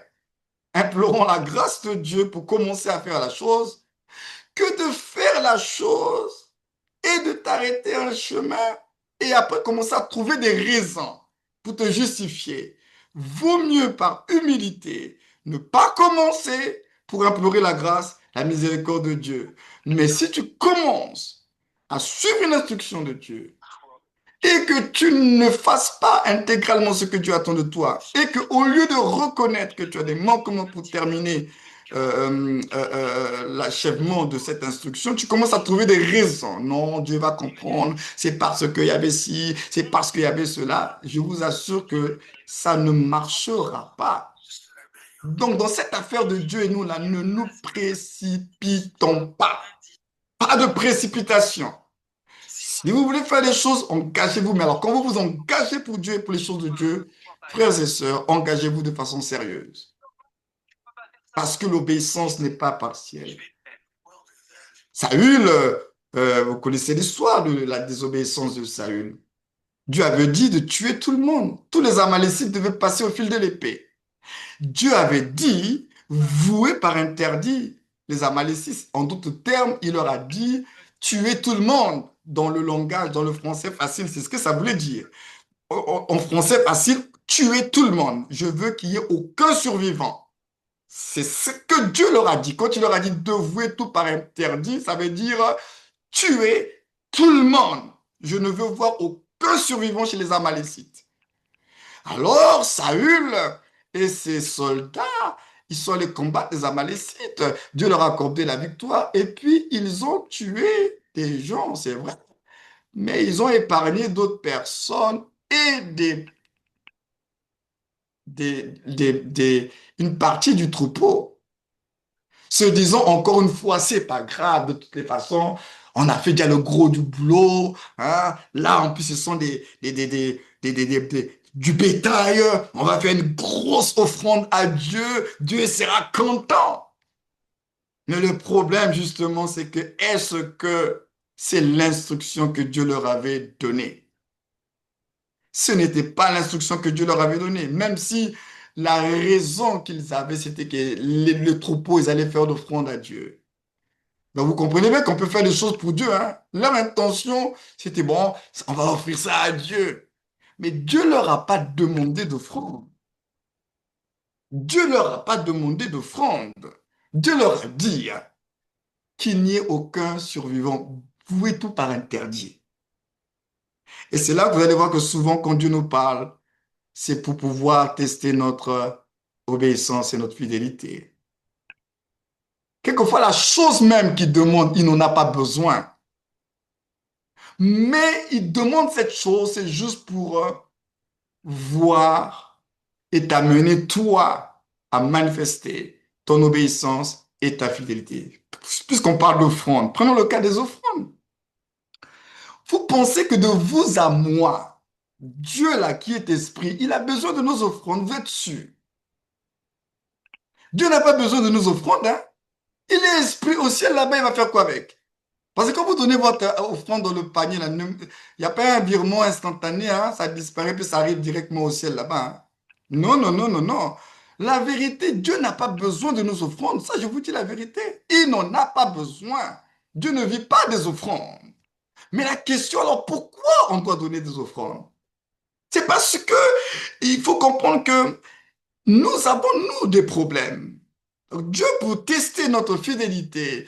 Implorons la grâce de Dieu pour commencer à faire la chose, que de faire la chose et de t'arrêter un chemin et après commencer à trouver des raisons pour te justifier. Vaut mieux par humilité ne pas commencer pour implorer la grâce, la miséricorde de Dieu. Mais si tu commences à suivre une instruction de Dieu et que tu ne fasses pas intégralement ce que Dieu attend de toi et que au lieu de reconnaître que tu as des manquements pour terminer l'achèvement de cette instruction, tu commences à trouver des raisons. Non, Dieu va comprendre, c'est parce qu'il y avait ci, c'est parce qu'il y avait cela. Je vous assure que ça ne marchera pas. Donc, dans cette affaire de Dieu et nous, là, ne nous précipitons pas. Pas de précipitation. Si vous voulez faire les choses, engagez-vous. Mais alors, quand vous vous engagez pour Dieu et pour les choses de Dieu, frères et sœurs, engagez-vous de façon sérieuse. Parce que l'obéissance n'est pas partielle. Saül, vous connaissez l'histoire de la désobéissance de Saül. Dieu avait dit de tuer tout le monde. Tous les Amalécites devaient passer au fil de l'épée. Dieu avait dit, vouer par interdit les Amalécites. En d'autres termes, il leur a dit, tuer tout le monde. Dans le langage, dans le français facile, c'est ce que ça voulait dire. En français facile, tuer tout le monde. Je veux qu'il n'y ait aucun survivant. C'est ce que Dieu leur a dit. Quand il leur a dit de vouer tout par interdit, ça veut dire tuer tout le monde. Je ne veux voir aucun survivant chez les Amalécites. Alors, Saül et ses soldats, ils sont allés combattre les Amalécites. Dieu leur a accordé la victoire et puis ils ont tué des gens, c'est vrai, mais ils ont épargné d'autres personnes et une partie du troupeau. Se disant encore une fois, c'est pas grave, de toutes les façons, on a fait déjà le gros du boulot, hein. Là, en plus, ce sont du bétail, on va faire une grosse offrande à Dieu, Dieu sera content. Mais le problème, justement, c'est que est-ce que c'est l'instruction que Dieu leur avait donnée? Ce n'était pas l'instruction que Dieu leur avait donnée, même si la raison qu'ils avaient, c'était que les troupeaux, ils allaient faire d'offrande à Dieu. Donc vous comprenez bien qu'on peut faire des choses pour Dieu, hein. Leur intention, c'était bon, on va offrir ça à Dieu. Mais Dieu leur a pas demandé d'offrande. Dieu leur a pas demandé d'offrande. Dieu leur a dit hein, qu'il n'y ait aucun survivant. Vouez tout par interdit. Et c'est là que vous allez voir que souvent, quand Dieu nous parle, c'est pour pouvoir tester notre obéissance et notre fidélité. Quelquefois, la chose même qu'il demande, il n'en a pas besoin. Mais il demande cette chose, c'est juste pour voir et t'amener, toi, à manifester ton obéissance et ta fidélité. Puisqu'on parle d'offrande, prenons le cas des offrandes. Vous pensez que de vous à moi, Dieu là qui est esprit, il a besoin de nos offrandes, vous êtes sûr. Dieu n'a pas besoin de nos offrandes, hein. Il est esprit au ciel là-bas, il va faire quoi avec? Parce que quand vous donnez votre offrande dans le panier, il n'y a pas un virement instantané, hein, ça disparaît puis ça arrive directement au ciel là-bas, hein. Non, non, non, non, non. La vérité, Dieu n'a pas besoin de nos offrandes. Ça, je vous dis la vérité. Il n'en a pas besoin. Dieu ne vit pas des offrandes. Mais la question, alors, pourquoi on doit donner des offrandes? C'est parce que il faut comprendre que nous avons, nous, des problèmes. Donc, Dieu, pour tester notre fidélité,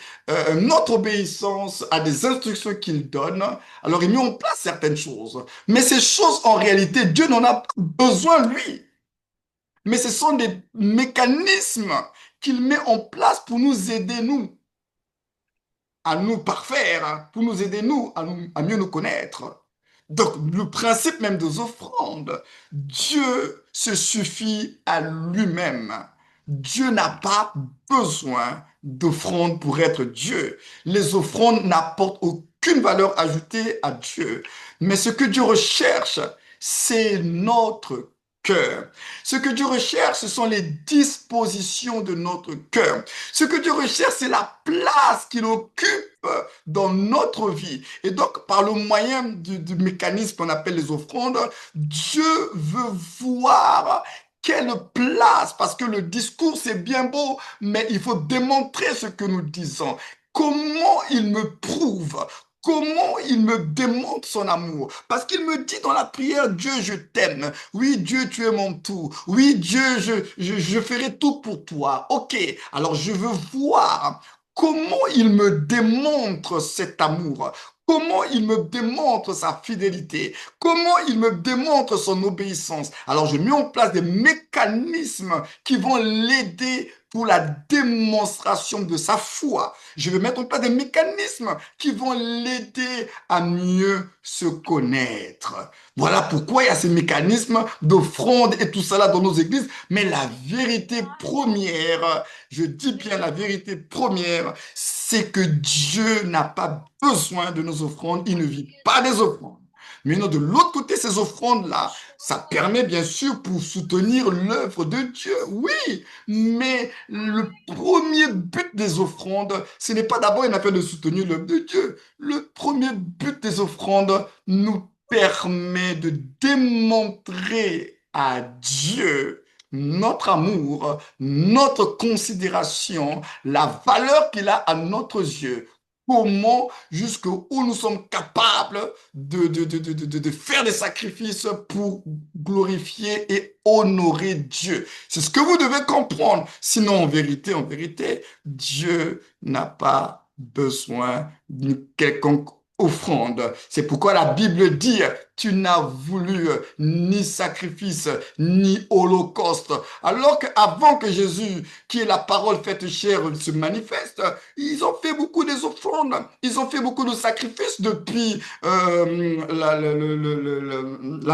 notre obéissance à des instructions qu'il donne, alors il met en place certaines choses. Mais ces choses, en réalité, Dieu n'en a pas besoin, lui. Mais ce sont des mécanismes qu'il met en place pour nous aider, nous, à nous parfaire, hein, pour nous aider, nous, à mieux nous connaître. Donc, le principe même des offrandes, Dieu se suffit à lui-même. Dieu n'a pas besoin d'offrandes pour être Dieu. Les offrandes n'apportent aucune valeur ajoutée à Dieu. Mais ce que Dieu recherche, c'est notre cœur. Ce que Dieu recherche, ce sont les dispositions de notre cœur. Ce que Dieu recherche, c'est la place qu'il occupe dans notre vie. Et donc, par le moyen du mécanisme qu'on appelle les offrandes, Dieu veut voir quelle place, parce que le discours, c'est bien beau, mais il faut démontrer ce que nous disons. Comment il me prouve? Comment il me démontre son amour? Parce qu'il me dit dans la prière, Dieu, je t'aime. Oui, Dieu, tu es mon tout. Oui, Dieu, je ferai tout pour toi. Ok, alors je veux voir comment il me démontre cet amour. Comment il me démontre sa fidélité? Comment il me démontre son obéissance? Alors, je mets en place des mécanismes qui vont l'aider pour la démonstration de sa foi. Je vais mettre en place des mécanismes qui vont l'aider à mieux se connaître. Voilà pourquoi il y a ces mécanismes d'offrande et tout ça là dans nos églises. Mais la vérité première, je dis bien la vérité première, c'est que Dieu n'a pas besoin de nos offrandes, il ne vit pas des offrandes. Mais non, de l'autre côté, ces offrandes-là, ça permet bien sûr pour soutenir l'œuvre de Dieu, oui, mais le premier but des offrandes, ce n'est pas d'abord une affaire de soutenir l'œuvre de Dieu. Le premier but des offrandes nous permet de démontrer à Dieu notre amour, notre considération, la valeur qu'il a à notre yeux. Comment, jusqu'où nous sommes capables de faire des sacrifices pour glorifier et honorer Dieu. C'est ce que vous devez comprendre. Sinon, en vérité, Dieu n'a pas besoin d'une quelconque offrande. C'est pourquoi la Bible dit, tu n'as voulu ni sacrifice, ni holocauste. Alors qu'avant que Jésus, qui est la parole faite chair, se manifeste, ils ont fait beaucoup des offrandes. Ils ont fait beaucoup de sacrifices depuis la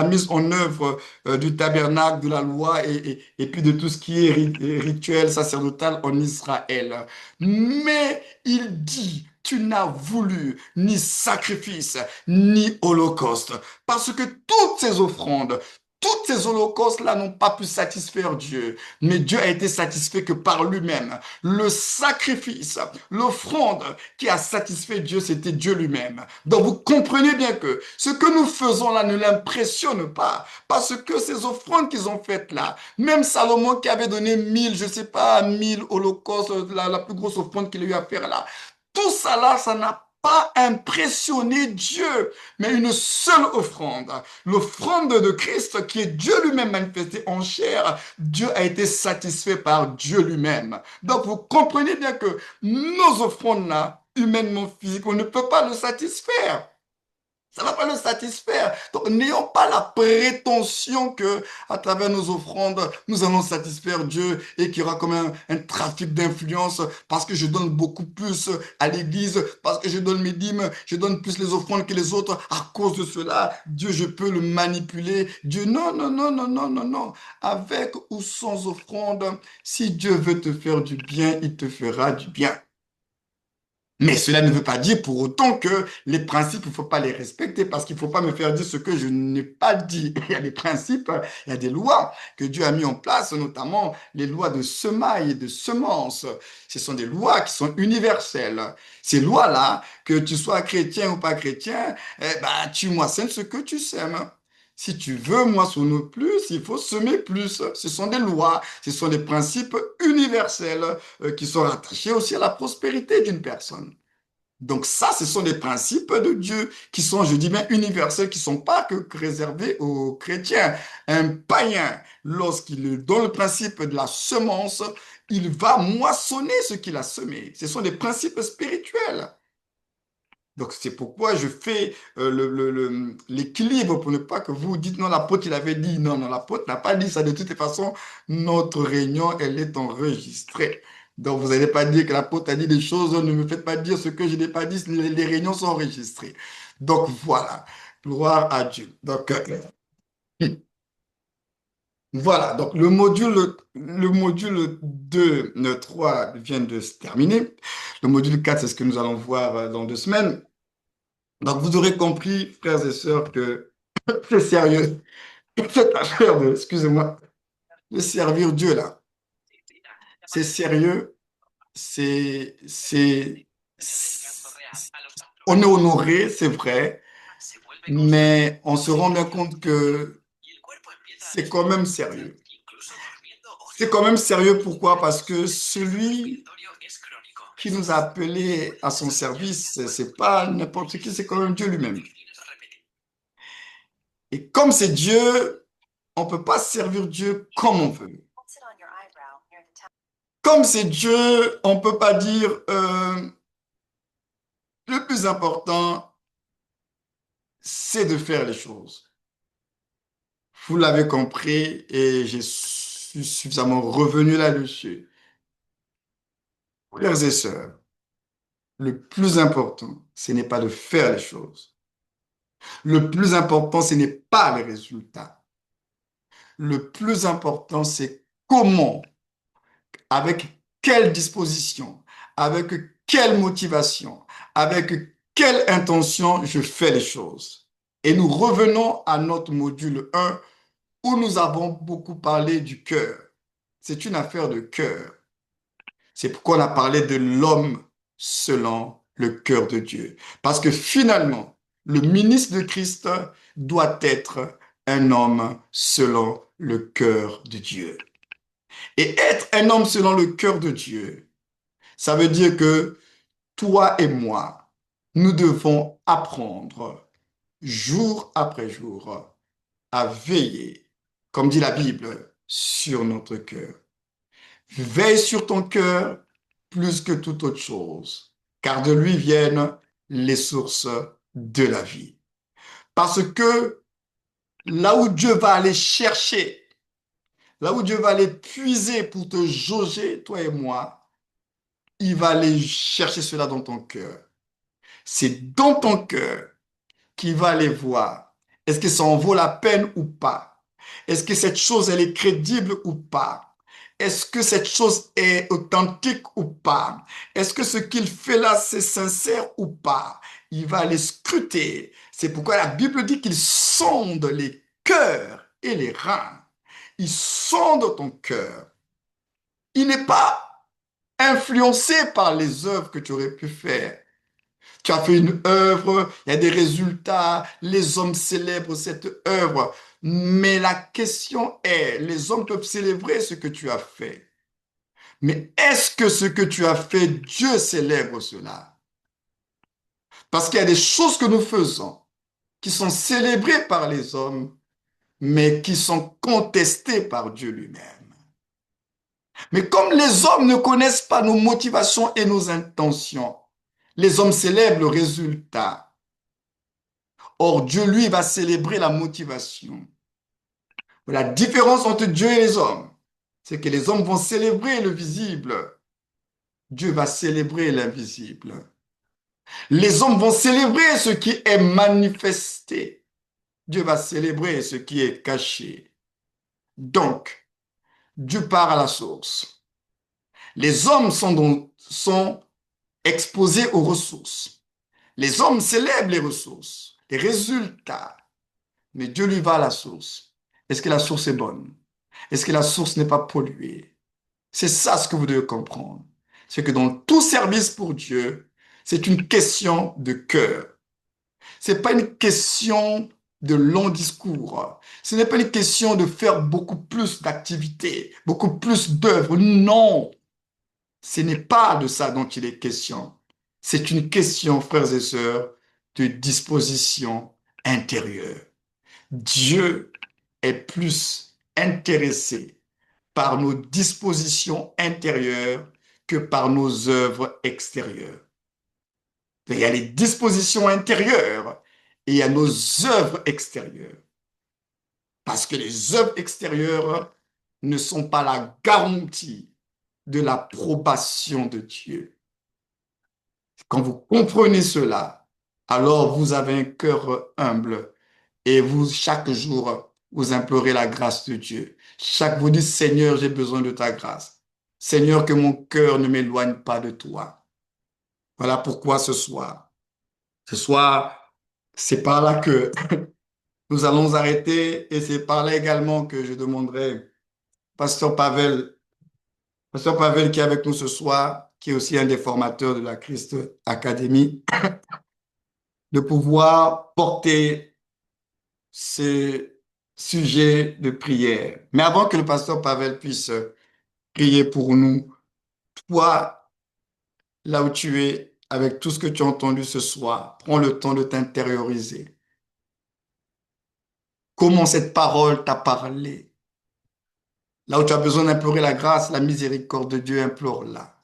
mise en œuvre du tabernacle, de la loi et puis de tout ce qui est rituel sacerdotal en Israël. Mais il dit, tu n'as voulu ni sacrifice, ni holocauste. Parce que toutes ces offrandes, toutes ces holocaustes-là n'ont pas pu satisfaire Dieu. Mais Dieu a été satisfait que par lui-même. Le sacrifice, l'offrande qui a satisfait Dieu, c'était Dieu lui-même. Donc vous comprenez bien que ce que nous faisons là ne l'impressionne pas. Parce que ces offrandes qu'ils ont faites là, même Salomon qui avait donné 1000, je sais pas, 1000 holocaustes, la plus grosse offrande qu'il a eu à faire là, tout ça là, ça n'a pas impressionné Dieu, mais une seule offrande, l'offrande de Christ qui est Dieu lui-même manifesté en chair, Dieu a été satisfait par Dieu lui-même. Donc vous comprenez bien que nos offrandes là, humainement physiques, on ne peut pas le satisfaire. Ça ne va pas le satisfaire. Donc, n'ayons pas la prétention que, à travers nos offrandes, nous allons satisfaire Dieu et qu'il y aura comme un trafic d'influence parce que je donne beaucoup plus à l'église, parce que je donne mes dîmes, je donne plus les offrandes que les autres. À cause de cela, Dieu, je peux le manipuler. Dieu, non, non, non, non, non, non, non. Avec ou sans offrande, si Dieu veut te faire du bien, il te fera du bien. Mais cela ne veut pas dire pour autant que les principes, il ne faut pas les respecter parce qu'il ne faut pas me faire dire ce que je n'ai pas dit. Il y a des principes, il y a des lois que Dieu a mis en place, notamment les lois de semailles et de semences. Ce sont des lois qui sont universelles. Ces lois-là, que tu sois chrétien ou pas chrétien, tu moissonnes ce que tu sèmes. Si tu veux moissonner plus, il faut semer plus. Ce sont des lois, ce sont des principes universels qui sont rattachés aussi à la prospérité d'une personne. Donc ça, ce sont des principes de Dieu qui sont, je dis bien, universels, qui ne sont pas que réservés aux chrétiens. Un païen, lorsqu'il est dans le principe de la semence, il va moissonner ce qu'il a semé. Ce sont des principes spirituels. Donc c'est pourquoi je fais l'équilibre pour ne pas que vous dites non, l'apôtre il avait dit non, non, l'apôtre n'a pas dit ça. De toute façon, notre réunion, elle est enregistrée. Donc vous n'allez pas dire que l'apôtre a dit des choses, ne me faites pas dire ce que je n'ai pas dit, les réunions sont enregistrées. Donc voilà, gloire à Dieu. Donc voilà, donc le module 2, 3 vient de se terminer. Le module 4, c'est ce que nous allons voir dans 2 semaines. Donc, vous aurez compris, frères et sœurs, que c'est sérieux. Cette affaire de, excusez-moi, de servir Dieu, là, c'est sérieux, c'est- on est honoré, c'est vrai, mais on se rend bien compte que c'est quand même sérieux. C'est quand même sérieux, pourquoi? Parce que celui qui nous a appelés à son service, c'est pas n'importe qui, c'est quand même Dieu lui-même. Et comme c'est Dieu, on ne peut pas servir Dieu comme on veut. Comme c'est Dieu, on ne peut pas dire le plus important, c'est de faire les choses. Vous l'avez compris et je suis suffisamment revenu là-dessus. Frères et sœurs, le plus important, ce n'est pas de faire les choses. Le plus important, ce n'est pas les résultats. Le plus important, c'est comment, avec quelle disposition, avec quelle motivation, avec quelle intention je fais les choses. Et nous revenons à notre module 1 où nous avons beaucoup parlé du cœur. C'est une affaire de cœur. C'est pourquoi on a parlé de l'homme selon le cœur de Dieu. Parce que finalement, le ministre de Christ doit être un homme selon le cœur de Dieu. Et être un homme selon le cœur de Dieu, ça veut dire que toi et moi, nous devons apprendre jour après jour à veiller, comme dit la Bible, sur notre cœur. Veille sur ton cœur plus que toute autre chose, car de lui viennent les sources de la vie. Parce que là où Dieu va aller chercher, là où Dieu va aller puiser pour te jauger, toi et moi, il va aller chercher cela dans ton cœur. C'est dans ton cœur qui va aller voir. Est-ce que ça en vaut la peine ou pas? Est-ce que cette chose, elle est crédible ou pas? Est-ce que cette chose est authentique ou pas? Est-ce que ce qu'il fait là, c'est sincère ou pas? Il va les scruter. C'est pourquoi la Bible dit qu'il sonde les cœurs et les reins. Il sonde ton cœur. Il n'est pas influencé par les œuvres que tu aurais pu faire. Tu as fait une œuvre, il y a des résultats, les hommes célèbrent cette œuvre. Mais la question est, les hommes peuvent célébrer ce que tu as fait. Mais est-ce que ce que tu as fait, Dieu célèbre cela? Parce qu'il y a des choses que nous faisons qui sont célébrées par les hommes, mais qui sont contestées par Dieu lui-même. Mais comme les hommes ne connaissent pas nos motivations et nos intentions, les hommes célèbrent le résultat. Or, Dieu, lui, va célébrer la motivation. La différence entre Dieu et les hommes, c'est que les hommes vont célébrer le visible. Dieu va célébrer l'invisible. Les hommes vont célébrer ce qui est manifesté. Dieu va célébrer ce qui est caché. Donc, Dieu part à la source. Les hommes sont exposés aux ressources. Les hommes célèbrent les ressources, les résultats. Mais Dieu lui va à la source. Est-ce que la source est bonne? Est-ce que la source n'est pas polluée? C'est ça ce que vous devez comprendre. C'est que dans tout service pour Dieu, c'est une question de cœur. C'est pas une question de long discours. Ce n'est pas une question de faire beaucoup plus d'activités, beaucoup plus d'œuvres. Non, ce n'est pas de ça dont il est question. C'est une question, frères et sœurs, de disposition intérieure. Dieu est plus intéressé par nos dispositions intérieures que par nos œuvres extérieures. Il y a les dispositions intérieures et il y a nos œuvres extérieures. Parce que les œuvres extérieures ne sont pas la garantie de l'approbation de Dieu. Quand vous comprenez cela, alors vous avez un cœur humble et vous, chaque jour, vous implorez la grâce de Dieu. Chaque vous dites, Seigneur, j'ai besoin de ta grâce. Seigneur, que mon cœur ne m'éloigne pas de toi. Voilà pourquoi ce soir, c'est par là que nous allons arrêter et c'est par là également que je demanderai Pasteur Pavel, Pasteur Pavel qui est avec nous ce soir, qui est aussi un des formateurs de la Christ Academy, de pouvoir porter ce sujet de prière. Mais avant que le pasteur Pavel puisse prier pour nous, toi, là où tu es, avec tout ce que tu as entendu ce soir, prends le temps de t'intérioriser. Comment cette parole t'a parlé? Là où tu as besoin d'implorer la grâce, la miséricorde de Dieu, implore-la.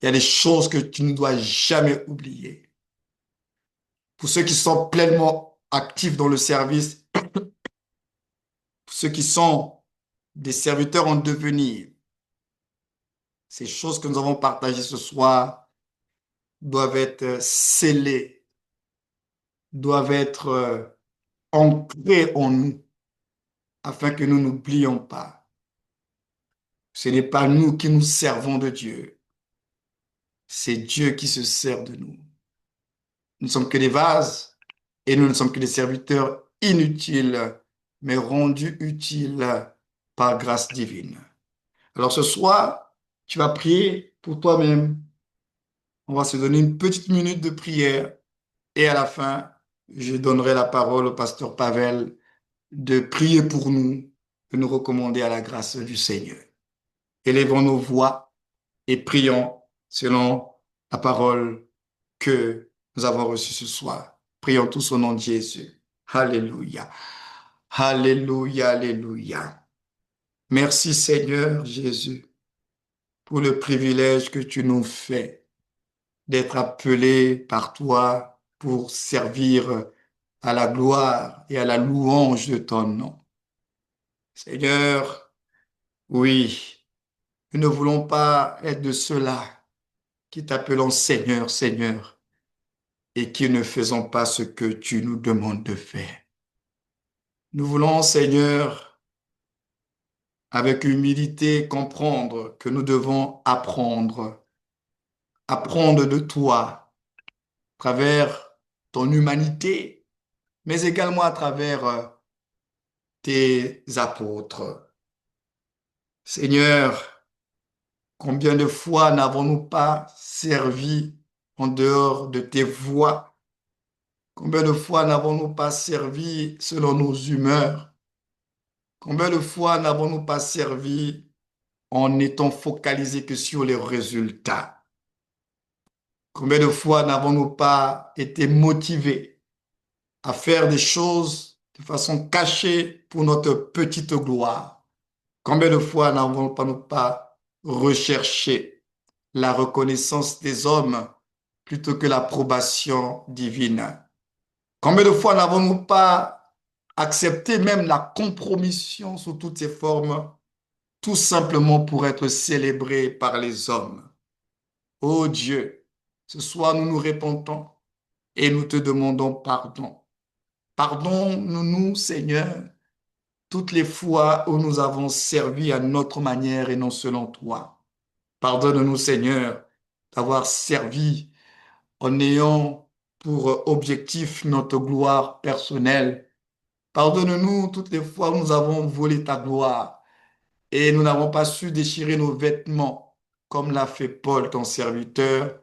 Il y a des choses que tu ne dois jamais oublier. Pour ceux qui sont pleinement actifs dans le service, pour ceux qui sont des serviteurs en devenir, ces choses que nous avons partagées ce soir doivent être scellées, doivent être ancrées en nous, afin que nous n'oublions pas. Ce n'est pas nous qui nous servons de Dieu, c'est Dieu qui se sert de nous. Nous ne sommes que des vases et nous ne sommes que des serviteurs inutiles, mais rendus utiles par grâce divine. Alors ce soir, tu vas prier pour toi-même. On va se donner une petite minute de prière et à la fin, je donnerai la parole au pasteur Pavel de prier pour nous, de nous recommander à la grâce du Seigneur. Élevons nos voix et prions selon la parole que nous avons reçue ce soir. Prions tous au nom de Jésus. Alléluia. Alléluia, alléluia. Merci Seigneur Jésus pour le privilège que tu nous fais d'être appelés par toi pour servir à la gloire et à la louange de ton nom. Seigneur, oui, nous ne voulons pas être de ceux-là qui t'appelons Seigneur, Seigneur, et qui ne faisons pas ce que tu nous demandes de faire. Nous voulons, Seigneur, avec humilité, comprendre que nous devons apprendre de toi à travers ton humanité, mais également à travers tes apôtres. Seigneur, combien de fois n'avons-nous pas servi en dehors de tes voies? Combien de fois n'avons-nous pas servi selon nos humeurs? Combien de fois n'avons-nous pas servi en étant focalisés que sur les résultats? Combien de fois n'avons-nous pas été motivés à faire des choses de façon cachée pour notre petite gloire? Combien de fois n'avons-nous pas recherché la reconnaissance des hommes plutôt que l'approbation divine? Combien de fois n'avons-nous pas accepté même la compromission sous toutes ses formes, tout simplement pour être célébrés par les hommes? Ô Dieu, ce soir nous nous répentons et nous te demandons pardon. Pardonne-nous, Seigneur, toutes les fois où nous avons servi à notre manière et non selon toi. Pardonne-nous, Seigneur, d'avoir servi en ayant pour objectif notre gloire personnelle. Pardonne-nous toutes les fois où nous avons volé ta gloire et nous n'avons pas su déchirer nos vêtements, comme l'a fait Paul, ton serviteur,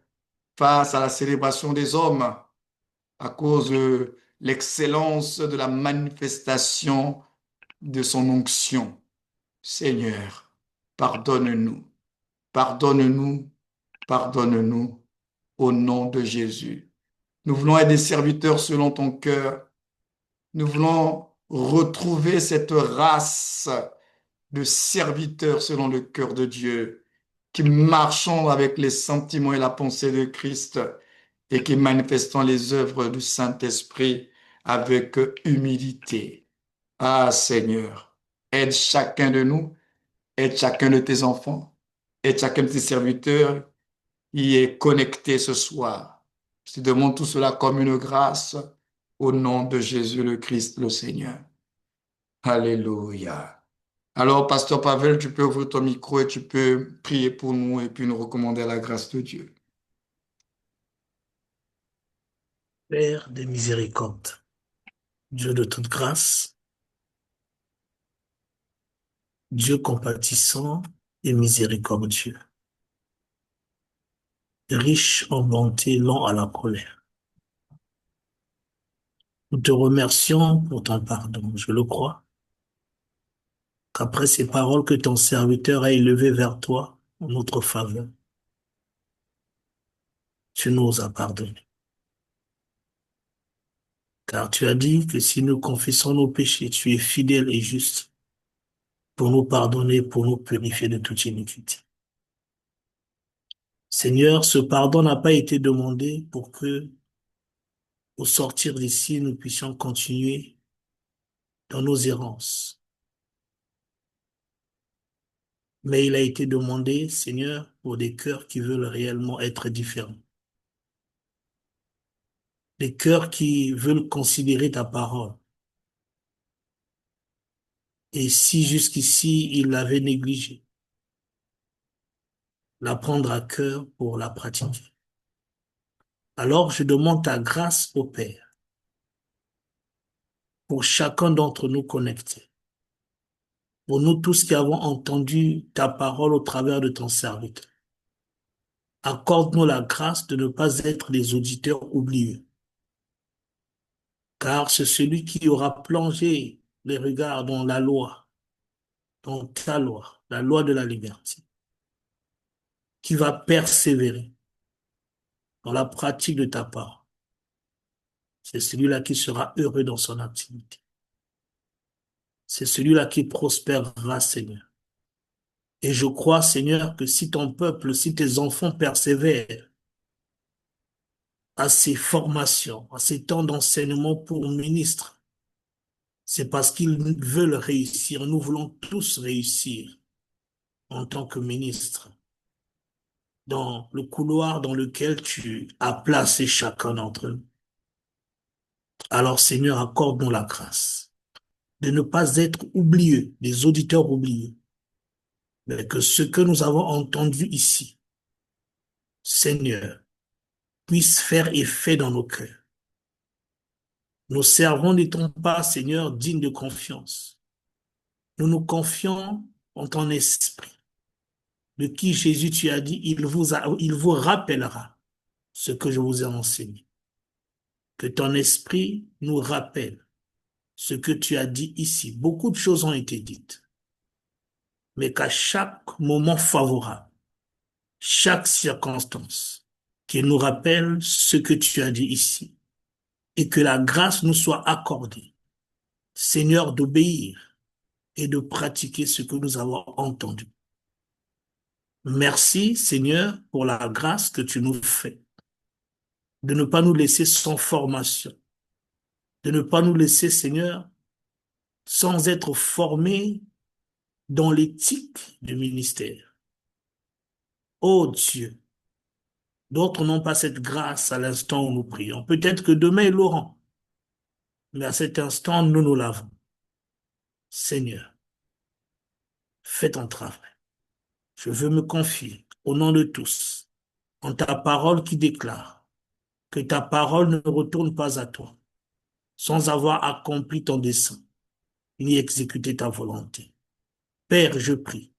face à la célébration des hommes, à cause de l'excellence de la manifestation de son onction. Seigneur, pardonne-nous, pardonne-nous, pardonne-nous au nom de Jésus. Nous voulons être des serviteurs selon ton cœur. Nous voulons retrouver cette race de serviteurs selon le cœur de Dieu, qui marchons avec les sentiments et la pensée de Christ et qui manifestons les œuvres du Saint-Esprit avec humilité. Ah Seigneur, aide chacun de nous, aide chacun de tes enfants, aide chacun de tes serviteurs qui est connecté ce soir. Je te demande tout cela comme une grâce au nom de Jésus le Christ, le Seigneur. Alléluia. Alors, Pasteur Pavel, tu peux ouvrir ton micro et tu peux prier pour nous et puis nous recommander la grâce de Dieu. Père de miséricorde, Dieu de toute grâce, Dieu compatissant et miséricordieux, riche en bonté, lent à la colère. Nous te remercions pour ton pardon, je le crois, qu'après ces paroles que ton serviteur a élevées vers toi en notre faveur, tu nous as pardonné. Car tu as dit que si nous confessons nos péchés, tu es fidèle et juste pour nous pardonner, pour nous purifier de toute iniquité. Seigneur, ce pardon n'a pas été demandé pour que, au sortir d'ici, nous puissions continuer dans nos errances. Mais il a été demandé, Seigneur, pour des cœurs qui veulent réellement être différents. Des cœurs qui veulent considérer ta parole. Et si jusqu'ici, ils l'avaient négligé, la prendre à cœur pour la pratiquer. Alors, je demande ta grâce au Père pour chacun d'entre nous connectés, pour nous tous qui avons entendu ta parole au travers de ton serviteur. Accorde-nous la grâce de ne pas être des auditeurs oublieux, car c'est celui qui aura plongé les regards dans la loi, dans ta loi, la loi de la liberté, qui va persévérer dans la pratique de ta parole. C'est celui-là qui sera heureux dans son activité. C'est celui-là qui prospérera, Seigneur. Et je crois, Seigneur, que si ton peuple, si tes enfants persévèrent à ces formations, à ces temps d'enseignement pour ministres, c'est parce qu'ils veulent réussir. Nous voulons tous réussir en tant que ministres dans le couloir dans lequel tu as placé chacun d'entre nous. Alors, Seigneur, accorde-nous la grâce de ne pas être oublieux, des auditeurs oubliés, mais que ce que nous avons entendu ici, Seigneur, puisse faire effet dans nos cœurs. Nos servants n'étant pas, Seigneur, dignes de confiance. Nous nous confions en ton esprit, de qui Jésus, tu as dit, il vous rappellera ce que je vous ai enseigné. Que ton esprit nous rappelle ce que tu as dit ici. Beaucoup de choses ont été dites, mais qu'à chaque moment favorable, chaque circonstance, qu'il nous rappelle ce que tu as dit ici, et que la grâce nous soit accordée, Seigneur, d'obéir et de pratiquer ce que nous avons entendu. Merci, Seigneur, pour la grâce que tu nous fais, de ne pas nous laisser sans formation, de ne pas nous laisser, Seigneur, sans être formés dans l'éthique du ministère. Oh Dieu, d'autres n'ont pas cette grâce à l'instant où nous prions. Peut-être que demain ils l'auront, mais à cet instant, nous l'avons. Seigneur, fais ton travail. Je veux me confier au nom de tous en ta parole qui déclare que ta parole ne retourne pas à toi sans avoir accompli ton dessein ni exécuté ta volonté. Père, je prie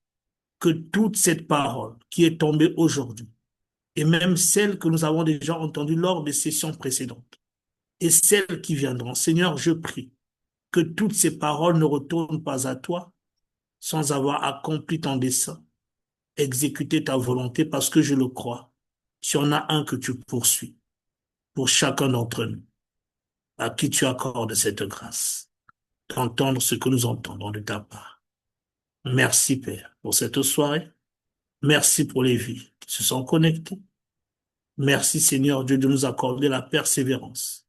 que toute cette parole qui est tombée aujourd'hui, et même celle que nous avons déjà entendue lors des sessions précédentes, et celles qui viendront, Seigneur, je prie que toutes ces paroles ne retournent pas à toi sans avoir accompli ton dessein, exécuté ta volonté, parce que je le crois. Tu en as un que tu poursuis pour chacun d'entre nous, à qui tu accordes cette grâce, d'entendre ce que nous entendons de ta part. Merci, Père, pour cette soirée. Merci pour les vies qui se sont connectées. Merci, Seigneur Dieu, de nous accorder la persévérance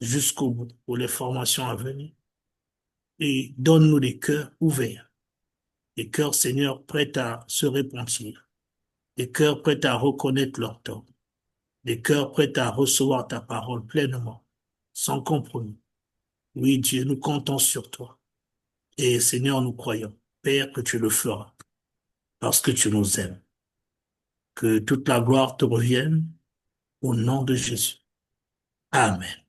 jusqu'au bout pour les formations à venir. Et donne-nous des cœurs ouverts, des cœurs, Seigneur, prêts à se repentir, des cœurs prêts à reconnaître leur tort, des cœurs prêts à recevoir ta parole pleinement, sans compromis. Oui, Dieu, nous comptons sur toi. Et Seigneur, nous croyons, Père, que tu le feras, parce que tu nous aimes. Que toute la gloire te revienne au nom de Jésus. Amen.